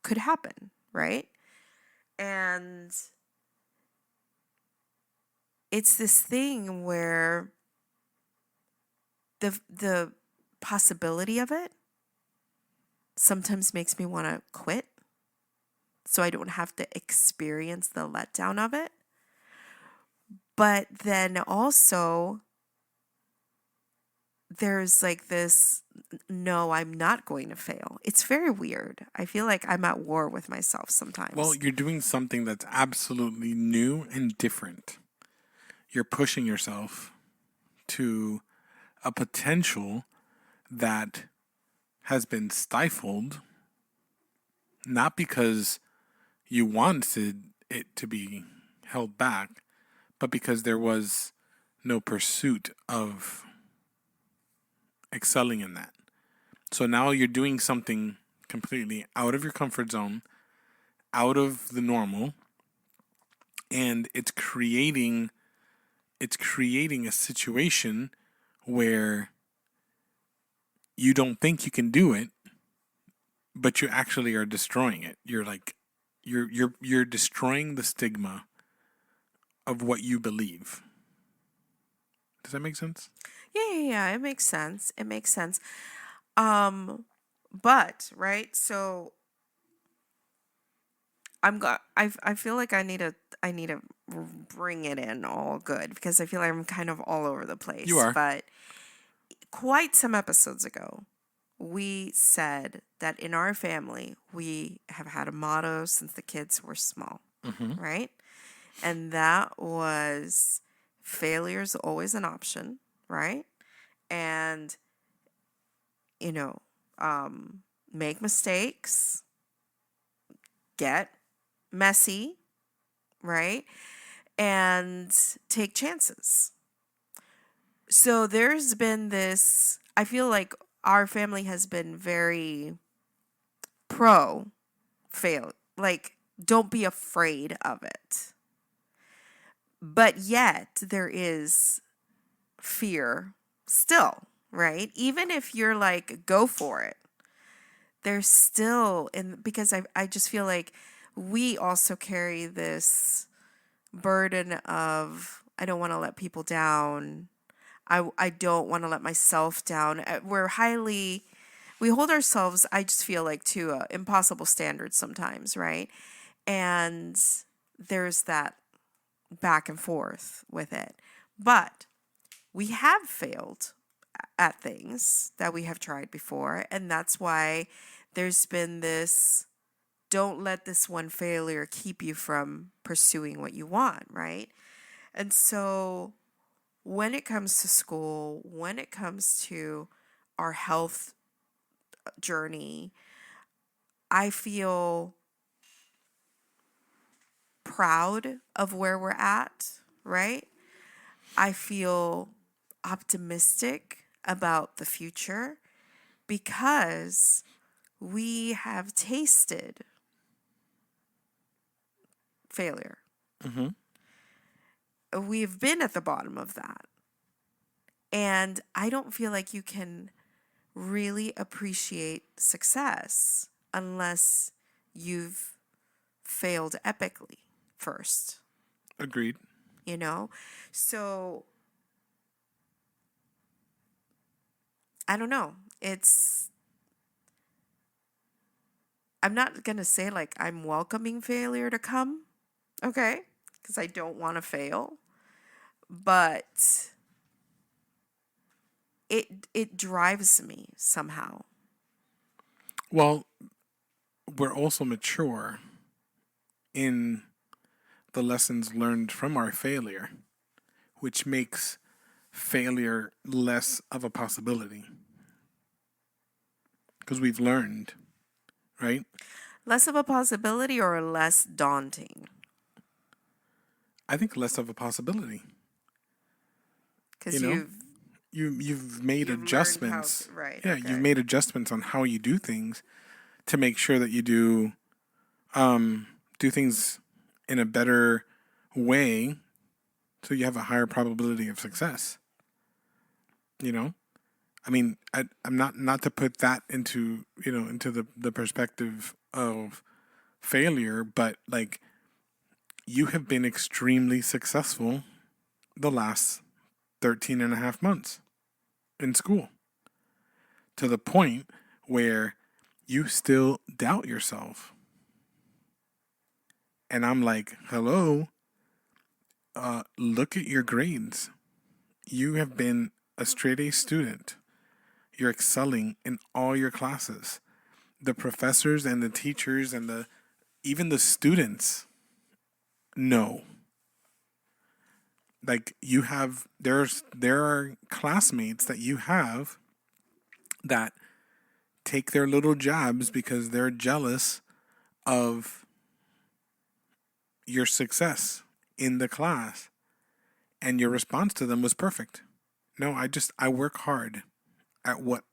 Speaker 2: could happen, right? And it's this thing where the possibility of it sometimes makes me want to quit so I don't have to experience the letdown of it. But then also there's like this, no, I'm not going to fail. It's very weird. I feel like I'm at war with myself sometimes.
Speaker 1: Well, you're doing something that's absolutely new and different. You're pushing yourself to a potential that has been stifled, not because you wanted it to be held back, but because there was no pursuit of excelling in that. So now you're doing something completely out of your comfort zone, out of the normal, and it's creating a situation where you don't think you can do it, but you actually are destroying it. You're like you're destroying the stigma of what you believe. Does that make sense?
Speaker 2: Yeah. It makes sense. It makes sense. But right, so I feel like I need to bring it in all good because I feel like I'm kind of all over the place.
Speaker 1: You are.
Speaker 2: But quite some episodes ago, we said that in our family, we have had a motto since the kids were small, right? And that was failure is always an option, right? And, you know, make mistakes, get messy, right? And take chances. So there's been this, I feel like our family has been very pro fail. Like, don't be afraid of it. But yet there is fear still, right? Even if you're like, go for it, there's still, because I just feel like we also carry this burden of, I don't want to let people down. I don't want to let myself down. We hold ourselves, I just feel like, to impossible standards sometimes, right? And there's that back and forth with it. But we have failed at things that we have tried before. And that's why there's been this don't let this one failure keep you from pursuing what you want, right? And so when it comes to school, when it comes to our health journey, I feel proud of where we're at, right? I feel optimistic about the future because we have tasted failure. We've been at the bottom of that. And I don't feel like you can really appreciate success unless you've failed epically first.
Speaker 1: Agreed.
Speaker 2: You know? So I don't know. I'm not going to say like I'm welcoming failure to come, okay? Because I don't want to fail. But it drives me somehow.
Speaker 1: Well, we're also mature in the lessons learned from our failure, which makes failure less of a possibility. Because we've learned, right?
Speaker 2: Less of a possibility or less daunting?
Speaker 1: I think less of a possibility.
Speaker 2: Because
Speaker 1: you've made adjustments.
Speaker 2: Right.
Speaker 1: Yeah,
Speaker 2: okay.
Speaker 1: you've made adjustments on how you do things to make sure that you do things in a better way, so you have a higher probability of success. You know, I mean, I'm not to put that into the perspective of failure, but like you have been extremely successful the last 13 and a half months in school, to the point where you still doubt yourself. And I'm like, hello, look at your grades. You have been a straight A student. You're excelling in all your classes. The professors and the teachers and even the students know. Like there are classmates that you have that take their little jabs because they're jealous of your success in the class, and your response to them was perfect. No, I work hard at what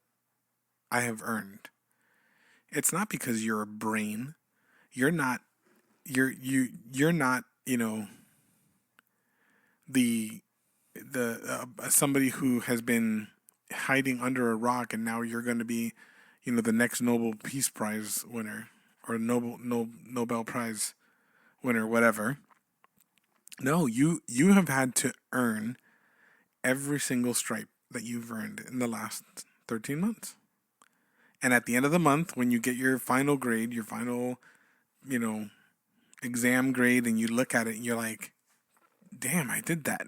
Speaker 1: I have earned. It's not because you're a brain. You're not you're not, the somebody who has been hiding under a rock, and now you're going to be, the next Nobel Peace Prize winner, or Nobel Prize winner, whatever. No, you have had to earn every single stripe that you've earned in the last 13 months. And at the end of the month, when you get your final grade, your final, exam grade, and you look at it and you're like, damn, I did that.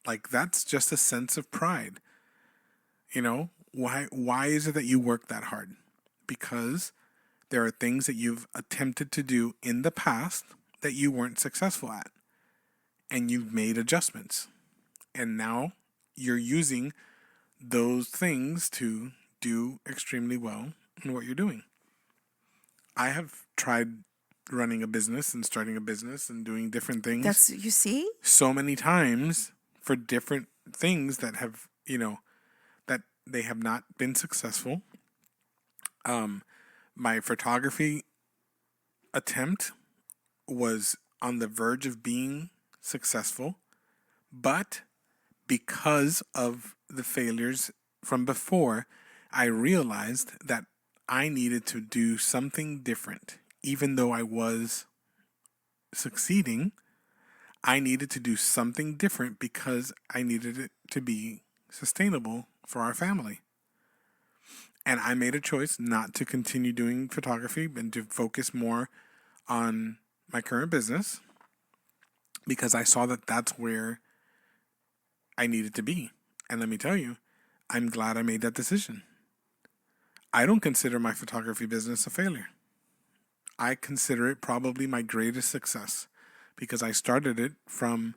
Speaker 1: Like, that's just a sense of pride. Why is it that you work that hard? Because there are things that you've attempted to do in the past that you weren't successful at, and you've made adjustments. And now you're using those things to do extremely well in what you're doing. I have tried running a business and starting a business and doing different things.
Speaker 2: You see?
Speaker 1: So many times for different things that have, that they have not been successful. My photography attempt was on the verge of being successful, but because of the failures from before, I realized that I needed to do something different. Even though I was succeeding, I needed to do something different because I needed it to be sustainable for our family. And I made a choice not to continue doing photography and to focus more on my current business, because I saw that that's where I needed to be. And let me tell you, I'm glad I made that decision. I don't consider my photography business a failure. I consider it probably my greatest success because I started it from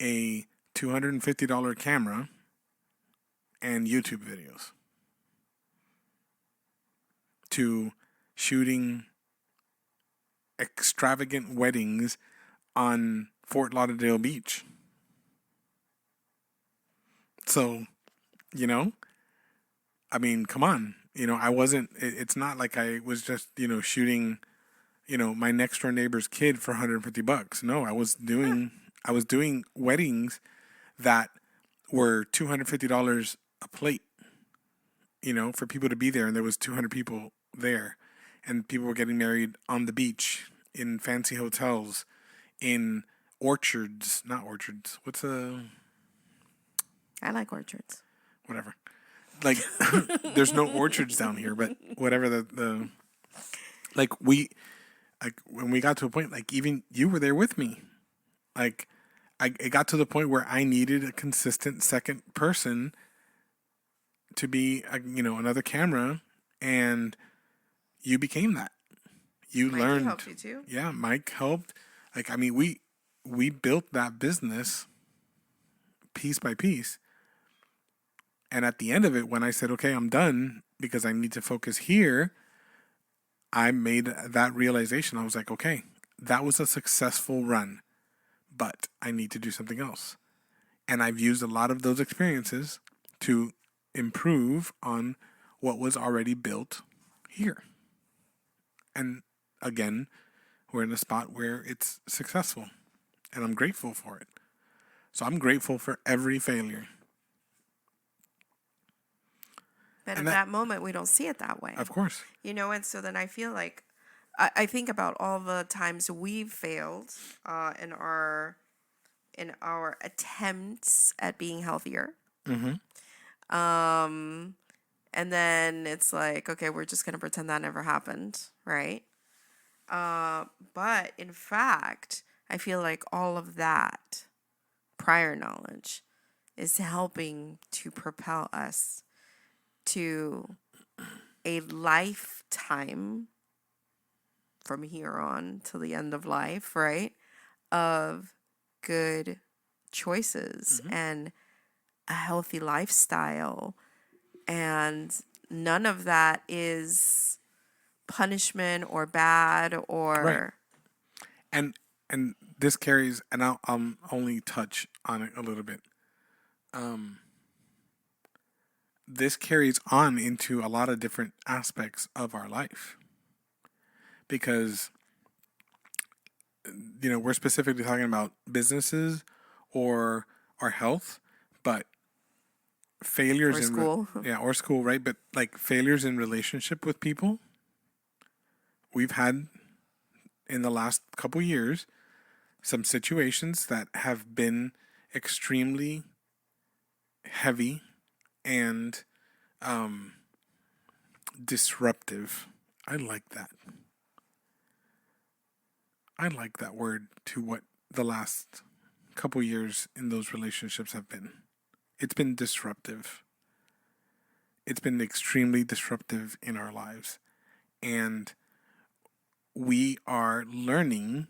Speaker 1: a $250 camera and YouTube videos to shooting extravagant weddings on Fort Lauderdale Beach. So, you know, I mean, come on. You know, I wasn't, it's not like I was just, shooting, my next door neighbor's kid for $150. No, I was doing weddings that were $250 a plate, for people to be there. And there was 200 people there, and people were getting married on the beach, in fancy hotels, in orchards, not orchards.
Speaker 2: I like orchards.
Speaker 1: Whatever. Like, there's no orchards down here, but whatever when we got to a point, like, even you were there with me. Like, it got to the point where I needed a consistent second person to be, another camera, and you became that. You
Speaker 2: Mikey
Speaker 1: learned.
Speaker 2: helped you too?
Speaker 1: Yeah, Mike helped. Like, I mean, we built that business piece by piece. And at the end of it, when I said, okay, I'm done because I need to focus here, I made that realization. I was like, okay, that was a successful run, but I need to do something else. And I've used a lot of those experiences to improve on what was already built here. And again, we're in a spot where it's successful, and I'm grateful for it. So I'm grateful for every failure.
Speaker 2: But at that moment, we don't see it that way.
Speaker 1: Of course.
Speaker 2: And so then I feel like I think about all the times we've failed in our attempts at being healthier.
Speaker 1: Mm-hmm.
Speaker 2: And then it's like, okay, we're just gonna pretend that never happened, right? But in fact, I feel like all of that prior knowledge is helping to propel us to a lifetime from here on till the end of life, right? Of good choices and a healthy lifestyle. And none of that is punishment or bad or...
Speaker 1: Right. And this carries, and I'll only touch on it a little bit. This carries on into a lot of different aspects of our life. Because, we're specifically talking about businesses or our health, but failures
Speaker 2: or school.
Speaker 1: or school, right? But like failures in relationship with people, we've had in the last couple years some situations that have been extremely heavy and disruptive. I like that. I like that word to what the last couple years in those relationships have been. It's been disruptive. It's been extremely disruptive in our lives. And we are learning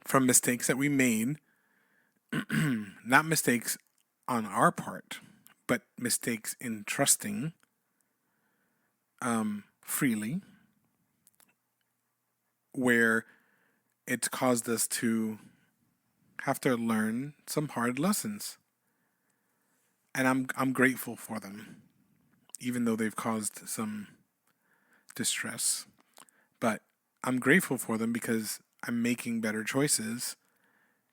Speaker 1: from mistakes that we made, not mistakes on our part, but mistakes in trusting freely, where it's caused us to have to learn some hard lessons. And I'm grateful for them, even though they've caused some distress. But I'm grateful for them because I'm making better choices,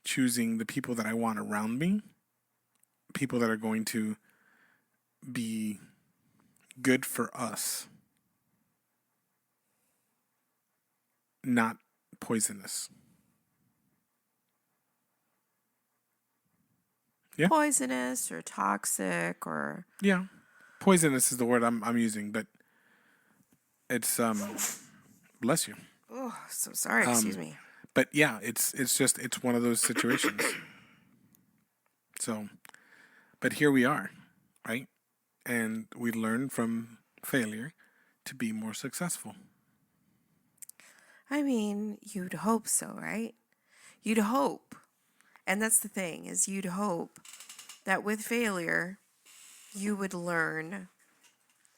Speaker 1: choosing the people that I want around me, people that are going to be good for us, not poisonous. Yeah.
Speaker 2: Poisonous or toxic or...
Speaker 1: Yeah. Poisonous is the word I'm using, but it's bless you.
Speaker 2: Oh, so sorry, excuse me.
Speaker 1: But yeah, it's one of those situations. So, but here we are, right? And we learn from failure to be more successful.
Speaker 2: I mean, you'd hope so, right? You'd hope. And that's the thing, is you'd hope that with failure, you would learn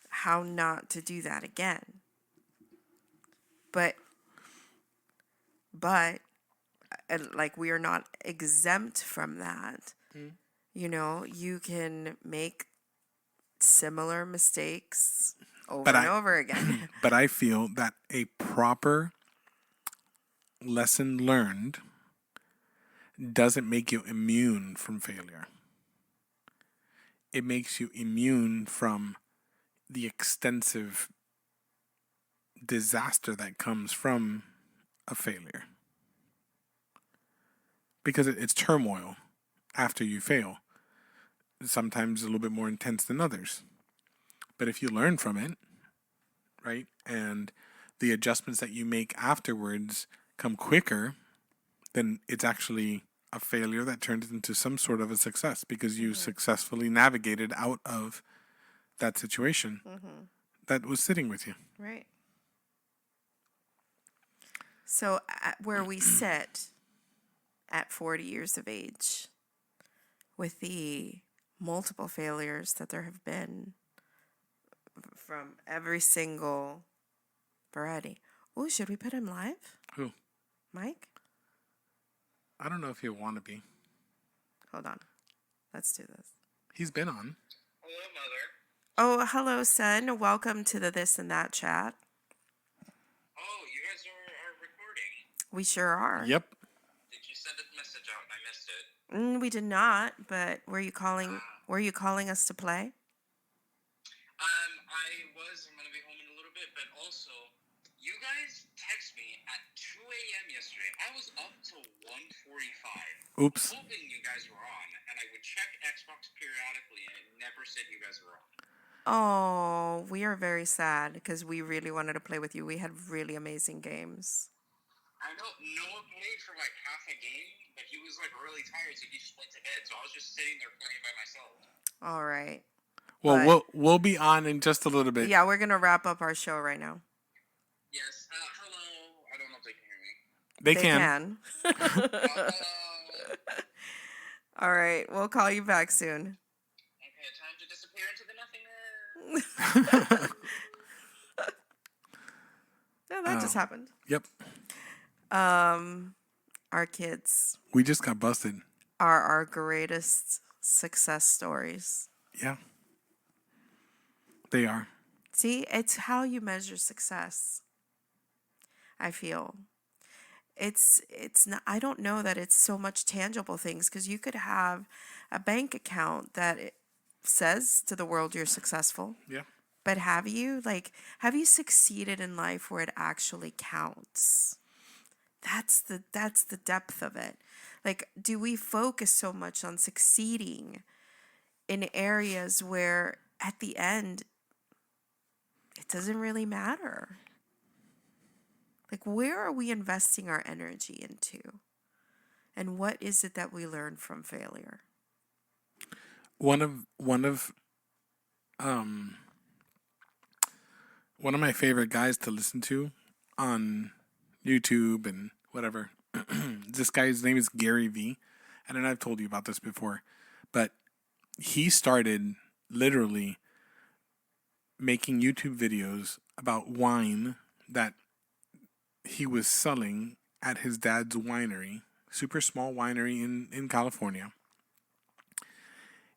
Speaker 2: how not to do that again. But like, we are not exempt from that. You know, you can make similar mistakes over and over again.
Speaker 1: But I feel that a proper lesson learned doesn't make you immune from failure. It makes you immune from the extensive disaster that comes from a failure. Because it's turmoil after you fail. Sometimes a little bit more intense than others. But if you learn from it, right, and the adjustments that you make afterwards come quicker, then it's actually a failure that turns into some sort of a success because you successfully navigated out of that situation that was sitting with you.
Speaker 2: Right. So where we sit at 40 years of age, with the multiple failures that there have been from every single variety. Oh, should we put him live?
Speaker 1: Who?
Speaker 2: Mike?
Speaker 1: I don't know if he'll want to be.
Speaker 2: Hold on. Let's do this.
Speaker 1: He's been on.
Speaker 3: Hello, Mother.
Speaker 2: Oh, hello, son. Welcome to the This and That chat.
Speaker 3: Oh, you guys are recording.
Speaker 2: We sure are.
Speaker 1: Yep.
Speaker 3: Did you send a message out and I missed it?
Speaker 2: We did not, but were you calling us to play?
Speaker 3: I'm going to be home in a little bit, but also, you guys text me at 2 a.m. yesterday. I was up till 1:45.
Speaker 1: Oops.
Speaker 3: Hoping you guys were on, and I would check Xbox periodically, and it never said you guys were on.
Speaker 2: Oh, we are very sad because we really wanted to play with you. We had really amazing games.
Speaker 3: I know Noah played for like half a game, but he was like really tired, so he just went to bed. So I was just sitting there playing by myself.
Speaker 2: All right.
Speaker 1: Well, we'll be on in just a little bit.
Speaker 2: Yeah, we're gonna wrap up our show right now.
Speaker 3: Yes. Hello. I don't know if they can hear me.
Speaker 1: They can.
Speaker 3: Hello.
Speaker 2: All right, we'll call you back soon.
Speaker 3: Okay, time to disappear into the nothingness.
Speaker 2: Yeah, that just happened.
Speaker 1: Yep.
Speaker 2: Our kids
Speaker 1: We just got busted.
Speaker 2: are our greatest success stories.
Speaker 1: Yeah. They are.
Speaker 2: See, it's how you measure success. I feel it's not, I don't know that it's so much tangible things, because you could have a bank account that it says to the world you're successful.
Speaker 1: Yeah.
Speaker 2: But have you succeeded in life where it actually counts? That's the depth of it. Like, do we focus so much on succeeding in areas where at the end it doesn't really matter? Like, where are we investing our energy into? And what is it that we learn from failure?
Speaker 1: One of my favorite guys to listen to on YouTube and whatever. This guy's name is Gary Vee. And I've told you about this before, but he started literally making YouTube videos about wine that he was selling at his dad's winery, super small winery in California.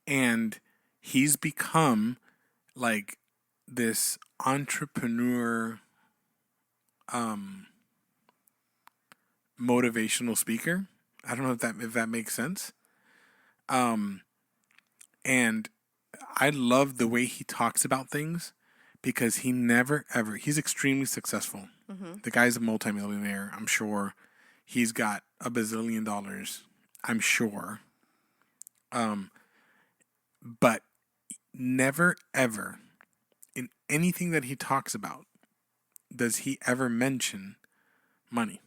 Speaker 1: And he's become like this entrepreneur motivational speaker. I don't know if that makes sense. And I love the way he talks about things, because he never ever, he's extremely successful. Mm-hmm. The guy's a multimillionaire, I'm sure. He's got $1 bazillion, I'm sure. But never ever in anything that he talks about does he ever mention money.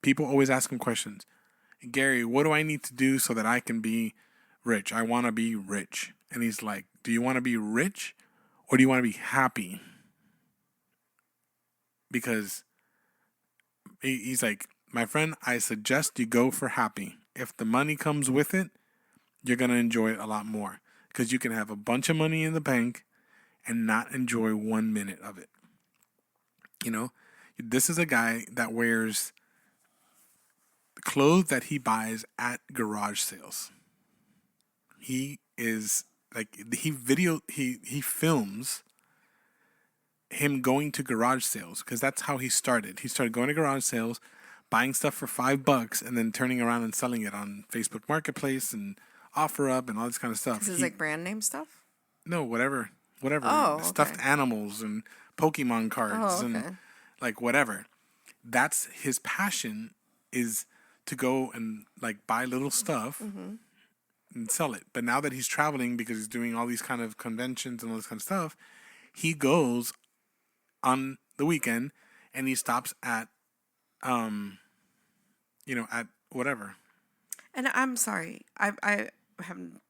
Speaker 1: People always ask him questions. Gary, what do I need to do so that I can be rich? I want to be rich. And he's like, do you want to be rich or do you want to be happy? because he's like, my friend, I suggest you go for happy. If the money comes with it, you're going to enjoy it a lot more because you can have a bunch of money in the bank and not enjoy 1 minute of it. You know, this is a guy that wears clothes that he buys at garage sales. He is like, he films him going to garage sales because that's how he started. He started going to garage sales, buying stuff for $5, and then turning around and selling it on Facebook Marketplace and OfferUp and all this kind of stuff.
Speaker 2: This is like brand name stuff?
Speaker 1: No, whatever.
Speaker 2: Oh,
Speaker 1: Stuffed
Speaker 2: okay.
Speaker 1: animals and Pokemon cards
Speaker 2: Oh, okay.
Speaker 1: and like whatever. That's his passion, is to go and like buy little stuff and sell it. But now that he's traveling because he's doing all these kind of conventions and all this kind of stuff, he goes on the weekend and he stops at at whatever.
Speaker 2: And I'm sorry, I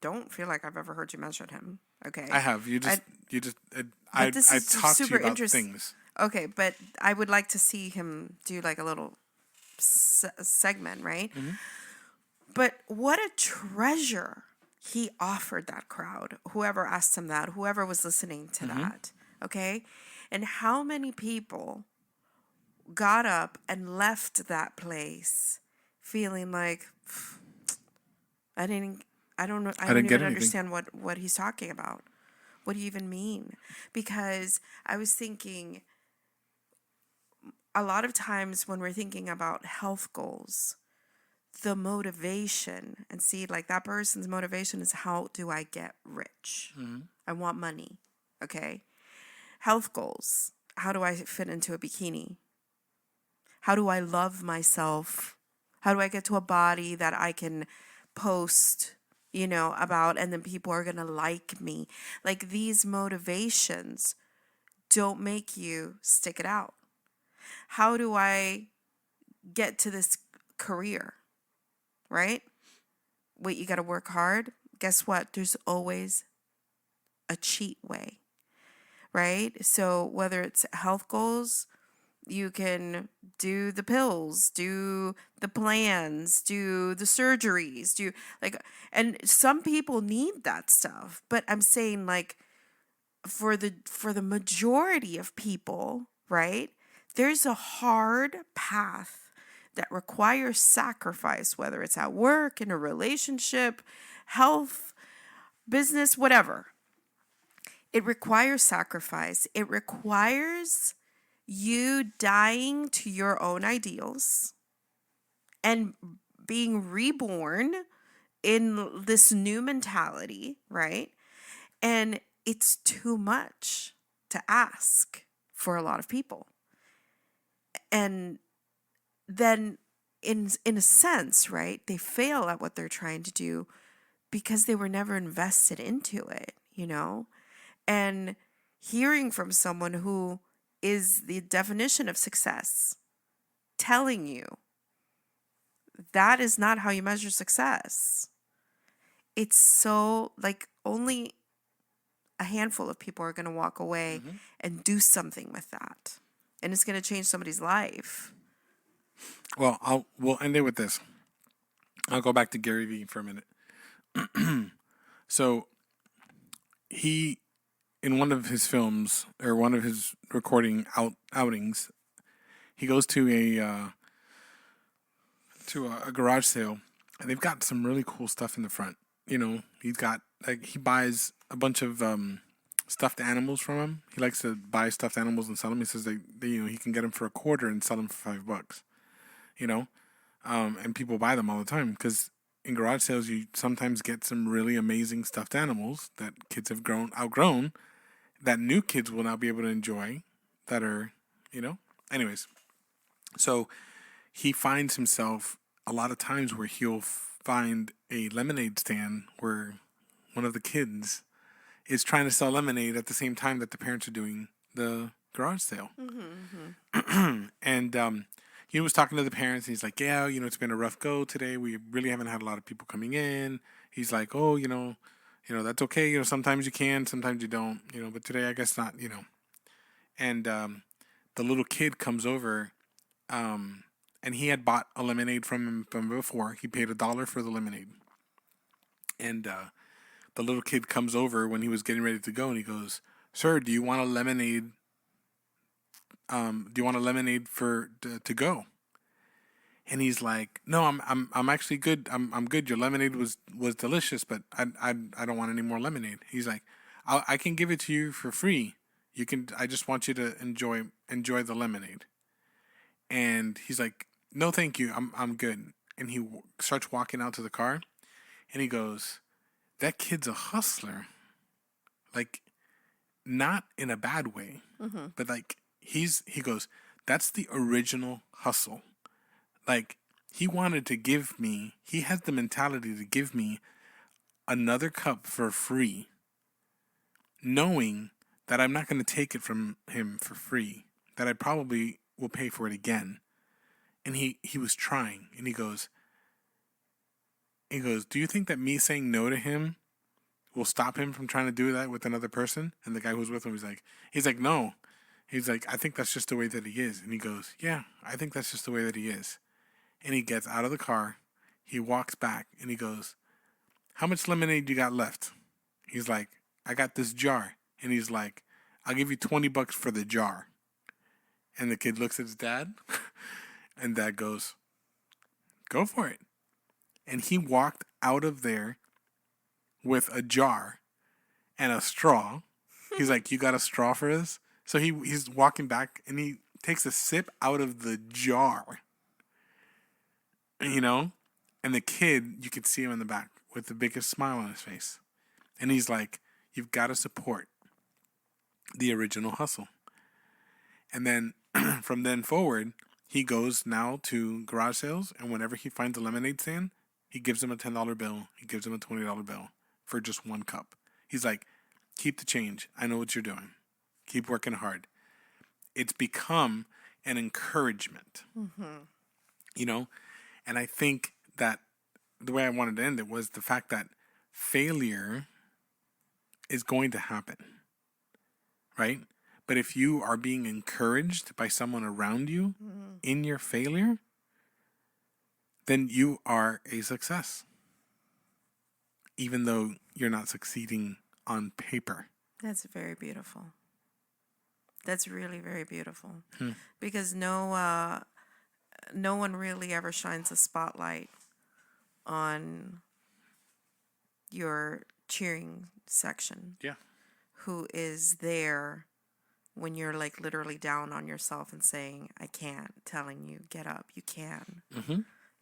Speaker 2: don't feel like I've ever heard you mention him. Okay,
Speaker 1: I have. I
Speaker 2: this is
Speaker 1: talk to you
Speaker 2: super
Speaker 1: about
Speaker 2: interesting.
Speaker 1: things.
Speaker 2: Okay, but I would like to see him do like a little segment, right? But what a treasure he offered that crowd, whoever asked him that, whoever was listening to that, okay? And how many people got up and left that place feeling like, I don't know, I don't even understand what he's talking about. What do you even mean? Because I was thinking, a lot of times when we're thinking about health goals, the motivation, and see, like that person's motivation is, how do I get rich? I want money. Okay. Health goals. How do I fit into a bikini? How do I love myself? How do I get to a body that I can post, about, and then people are going to like me? Like, these motivations don't make you stick it out. How do I get to this career? Right? Wait, you got to work hard. Guess what? There's always a cheat way, right? So whether it's health goals, you can do the pills, do the plans, do the surgeries, and some people need that stuff. But I'm saying, like, for the majority of people, right? There's a hard path that requires sacrifice, whether it's at work, in a relationship, health, business, whatever. It requires sacrifice. It requires you dying to your own ideals and being reborn in this new mentality, right? And it's too much to ask for a lot of people. And then in a sense, right, they fail at what they're trying to do because they were never invested into it, and hearing from someone who is the definition of success telling you that is not how you measure success. It's so, like, only a handful of people are going to walk away and do something with that, and it's going to change somebody's life.
Speaker 1: Well, we'll end it with this. I'll go back to Gary Vee for a minute. So he, in one of his films or one of his recording outings, he goes to a garage sale, and they've got some really cool stuff in the front. He's got, like, he buys a bunch of stuffed animals from him. He likes to buy stuffed animals and sell them. He says he can get them for $1 and sell them for $5. And people buy them all the time because in garage sales you sometimes get some really amazing stuffed animals that kids have outgrown that new kids will now be able to enjoy, that are, anyways. So he finds himself a lot of times where he'll find a lemonade stand where one of the kids is trying to sell lemonade at the same time that the parents are doing the garage sale. And he was talking to the parents, and he's like, yeah, it's been a rough go today. We really haven't had a lot of people coming in. He's like, oh, that's okay. Sometimes you can, sometimes you don't, but today I guess not, And the little kid comes over, and he had bought a lemonade from him from before. He paid $1 for the lemonade. And the little kid comes over when he was getting ready to go, and he goes, "Sir, do you want a lemonade? Do you want a lemonade to go?" And he's like, "No, I'm actually good. I'm good. Your lemonade was delicious, but I don't want any more lemonade." He's like, I can give it to you for free. You can. I just want you to enjoy the lemonade." And he's like, "No, thank you. I'm good." And he starts walking out to the car, and he goes, "That kid's a hustler. Like, not in a bad way, but like he goes, that's the original hustle. Like, he wanted to give me, he has the mentality to give me another cup for free, knowing that I'm not going to take it from him for free, that I probably will pay for it again." And he was trying, and he goes, "Do you think that me saying no to him will stop him from trying to do that with another person?" And the guy who's with him, he's like, "No." He's like, "I think that's just the way that he is." And he goes, "Yeah, I think that's just the way that he is." And he gets out of the car, he walks back, and he goes, "How much lemonade you got left?" He's like, "I got this jar." And he's like, "I'll give you $20 for the jar." And the kid looks at his dad, and dad goes, "Go for it." And he walked out of there with a jar and a straw. He's like, "You got a straw for this?" So he's walking back, and he takes a sip out of the jar. You know? And the kid, you could see him in the back with the biggest smile on his face. And he's like, "You've got to support the original hustle." And then from then forward, he goes now to garage sales, and whenever he finds a lemonade stand, he gives him a $10 bill. He gives him a $20 bill for just one cup. He's like, "Keep the change. I know what you're doing. Keep working hard." It's become an encouragement, you know? And I think that the way I wanted to end it was the fact that failure is going to happen, right? But if you are being encouraged by someone around you in your failure, then you are a success, even though you're not succeeding on paper.
Speaker 2: That's very beautiful. That's really very beautiful. Because no one really ever shines a spotlight on your cheering section.
Speaker 1: Yeah.
Speaker 2: Who is there when you're like literally down on yourself and saying, "I can't," telling you, "Get up, you can."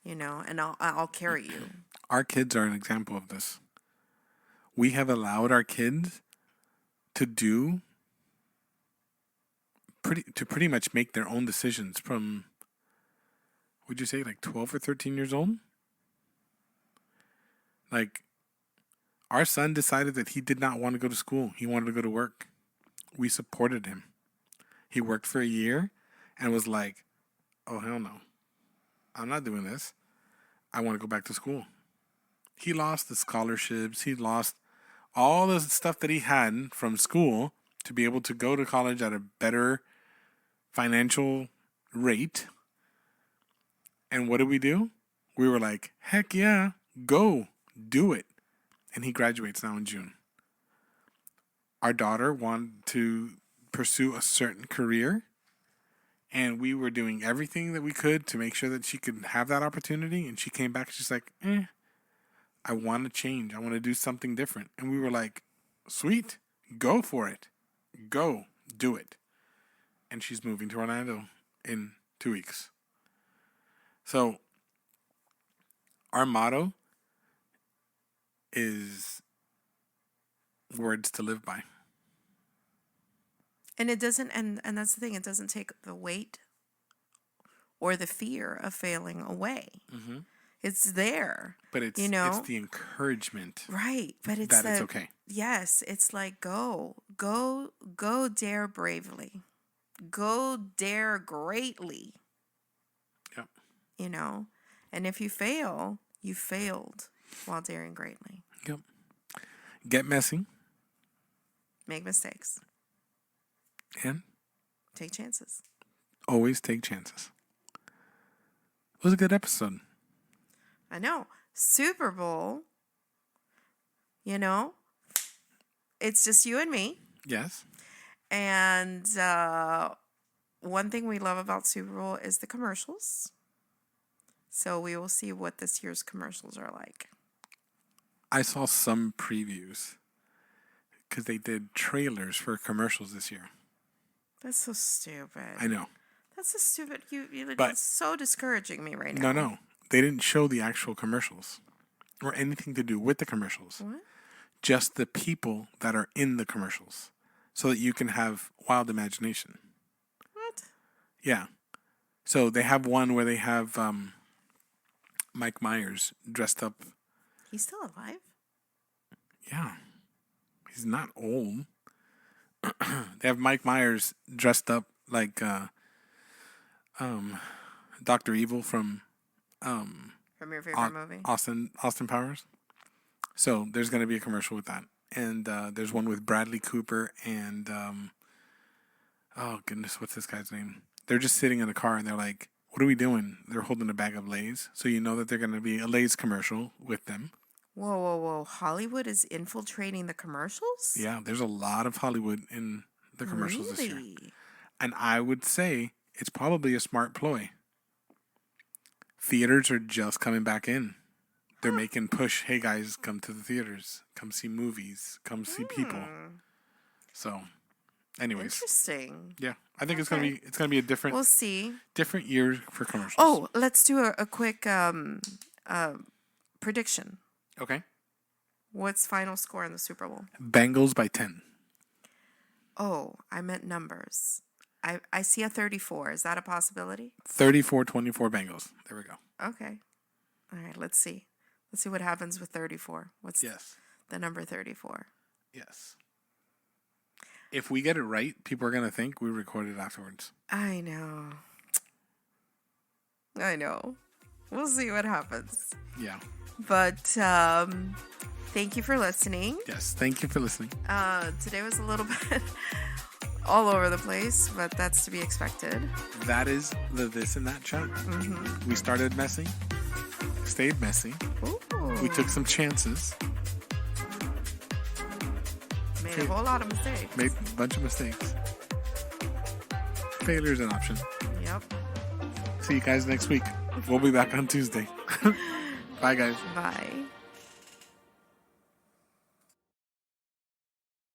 Speaker 2: You know, and I'll carry you.
Speaker 1: Our kids are an example of this. We have allowed our kids to pretty much make their own decisions from, would you say, like 12 or 13 years old? Like, our son decided that he did not want to go to school. He wanted to go to work. We supported him. He worked for a year and was like, "Oh, hell no. I'm not doing this. I want to go back to school." He lost the scholarships. He lost all the stuff that he had from school to be able to go to college at a better financial rate. And what did we do? We were like, "Heck yeah, go, do it." And he graduates now in June. Our daughter wanted to pursue a certain career, and we were doing everything that we could to make sure that she could have that opportunity. And she came back, she's like, "I want to change. I want to do something different." And we were like, "Sweet, go for it. Go, do it." And she's moving to Orlando in 2 weeks. So our motto is words to live by.
Speaker 2: And it doesn't, and that's the thing, it doesn't take the weight or the fear of failing away. It's there.
Speaker 1: But it's,
Speaker 2: you know?
Speaker 1: it's the encouragement.
Speaker 2: Right. But it's
Speaker 1: that it's okay.
Speaker 2: Yes. It's like, go dare bravely. Go dare greatly.
Speaker 1: Yep.
Speaker 2: You know? And if you fail, you failed while daring greatly.
Speaker 1: Yep. Get messy.
Speaker 2: Make mistakes.
Speaker 1: And
Speaker 2: take chances.
Speaker 1: always take chances. It was a good episode.
Speaker 2: I know. Super Bowl, you know, it's just you and me.
Speaker 1: Yes.
Speaker 2: And one thing we love about Super Bowl is the commercials. So we will see what this year's commercials are like.
Speaker 1: I saw some previews because they did trailers for commercials this year.
Speaker 2: That's so stupid.
Speaker 1: I know.
Speaker 2: That's so stupid.
Speaker 1: But-
Speaker 2: It's so discouraging me right now.
Speaker 1: No. They didn't show the actual commercials or anything to do with the commercials.
Speaker 2: What?
Speaker 1: Just the people that are in the commercials so that you can have wild imagination.
Speaker 2: What?
Speaker 1: Yeah. So they have one where they have Mike Myers dressed up.
Speaker 2: He's still alive?
Speaker 1: Yeah. He's not old. They have Mike Myers dressed up like Dr. Evil from
Speaker 2: From your favorite movie?
Speaker 1: Austin Powers. So there's going to be a commercial with that. And there's one with Bradley Cooper and oh goodness, what's this guy's name? They're just sitting in a car and they're like, what are we doing? They're holding a bag of Lay's. So you know that they're going to be a Lay's commercial with them.
Speaker 2: Whoa. Hollywood is infiltrating the commercials?
Speaker 1: Yeah, there's a lot of Hollywood in the commercials this year.
Speaker 2: Really?
Speaker 1: And I would say it's probably a smart ploy. Theaters are just coming back in. They're making push, hey guys, come to the theaters. Come see movies. Come see people. So, anyways.
Speaker 2: Interesting.
Speaker 1: Yeah. I think it's gonna be a different
Speaker 2: We'll see.
Speaker 1: different year for commercials.
Speaker 2: Oh, let's do a quick prediction.
Speaker 1: Okay.
Speaker 2: What's final score in the Super Bowl?
Speaker 1: Bengals by 10.
Speaker 2: Oh, I meant numbers. I see a 34. Is that a possibility?
Speaker 1: 34-24 Bengals. There we go.
Speaker 2: Okay. All right, let's see. Let's see what happens with 34. What's
Speaker 1: Yes.
Speaker 2: the number 34?
Speaker 1: Yes. If we get it right, people are gonna think we recorded afterwards.
Speaker 2: I know. We'll see what happens.
Speaker 1: Yeah.
Speaker 2: But thank you for listening.
Speaker 1: Yes. Thank you for listening.
Speaker 2: Today was a little bit all over the place, but that's to be expected.
Speaker 1: That is the this and that chat. We started messy, stayed messy.
Speaker 2: Ooh.
Speaker 1: We took some chances,
Speaker 2: Made a whole lot of mistakes.
Speaker 1: made a bunch of mistakes. Failure's an option.
Speaker 2: Yep.
Speaker 1: See you guys next week. We'll be back on Tuesday. Bye, guys.
Speaker 2: Bye.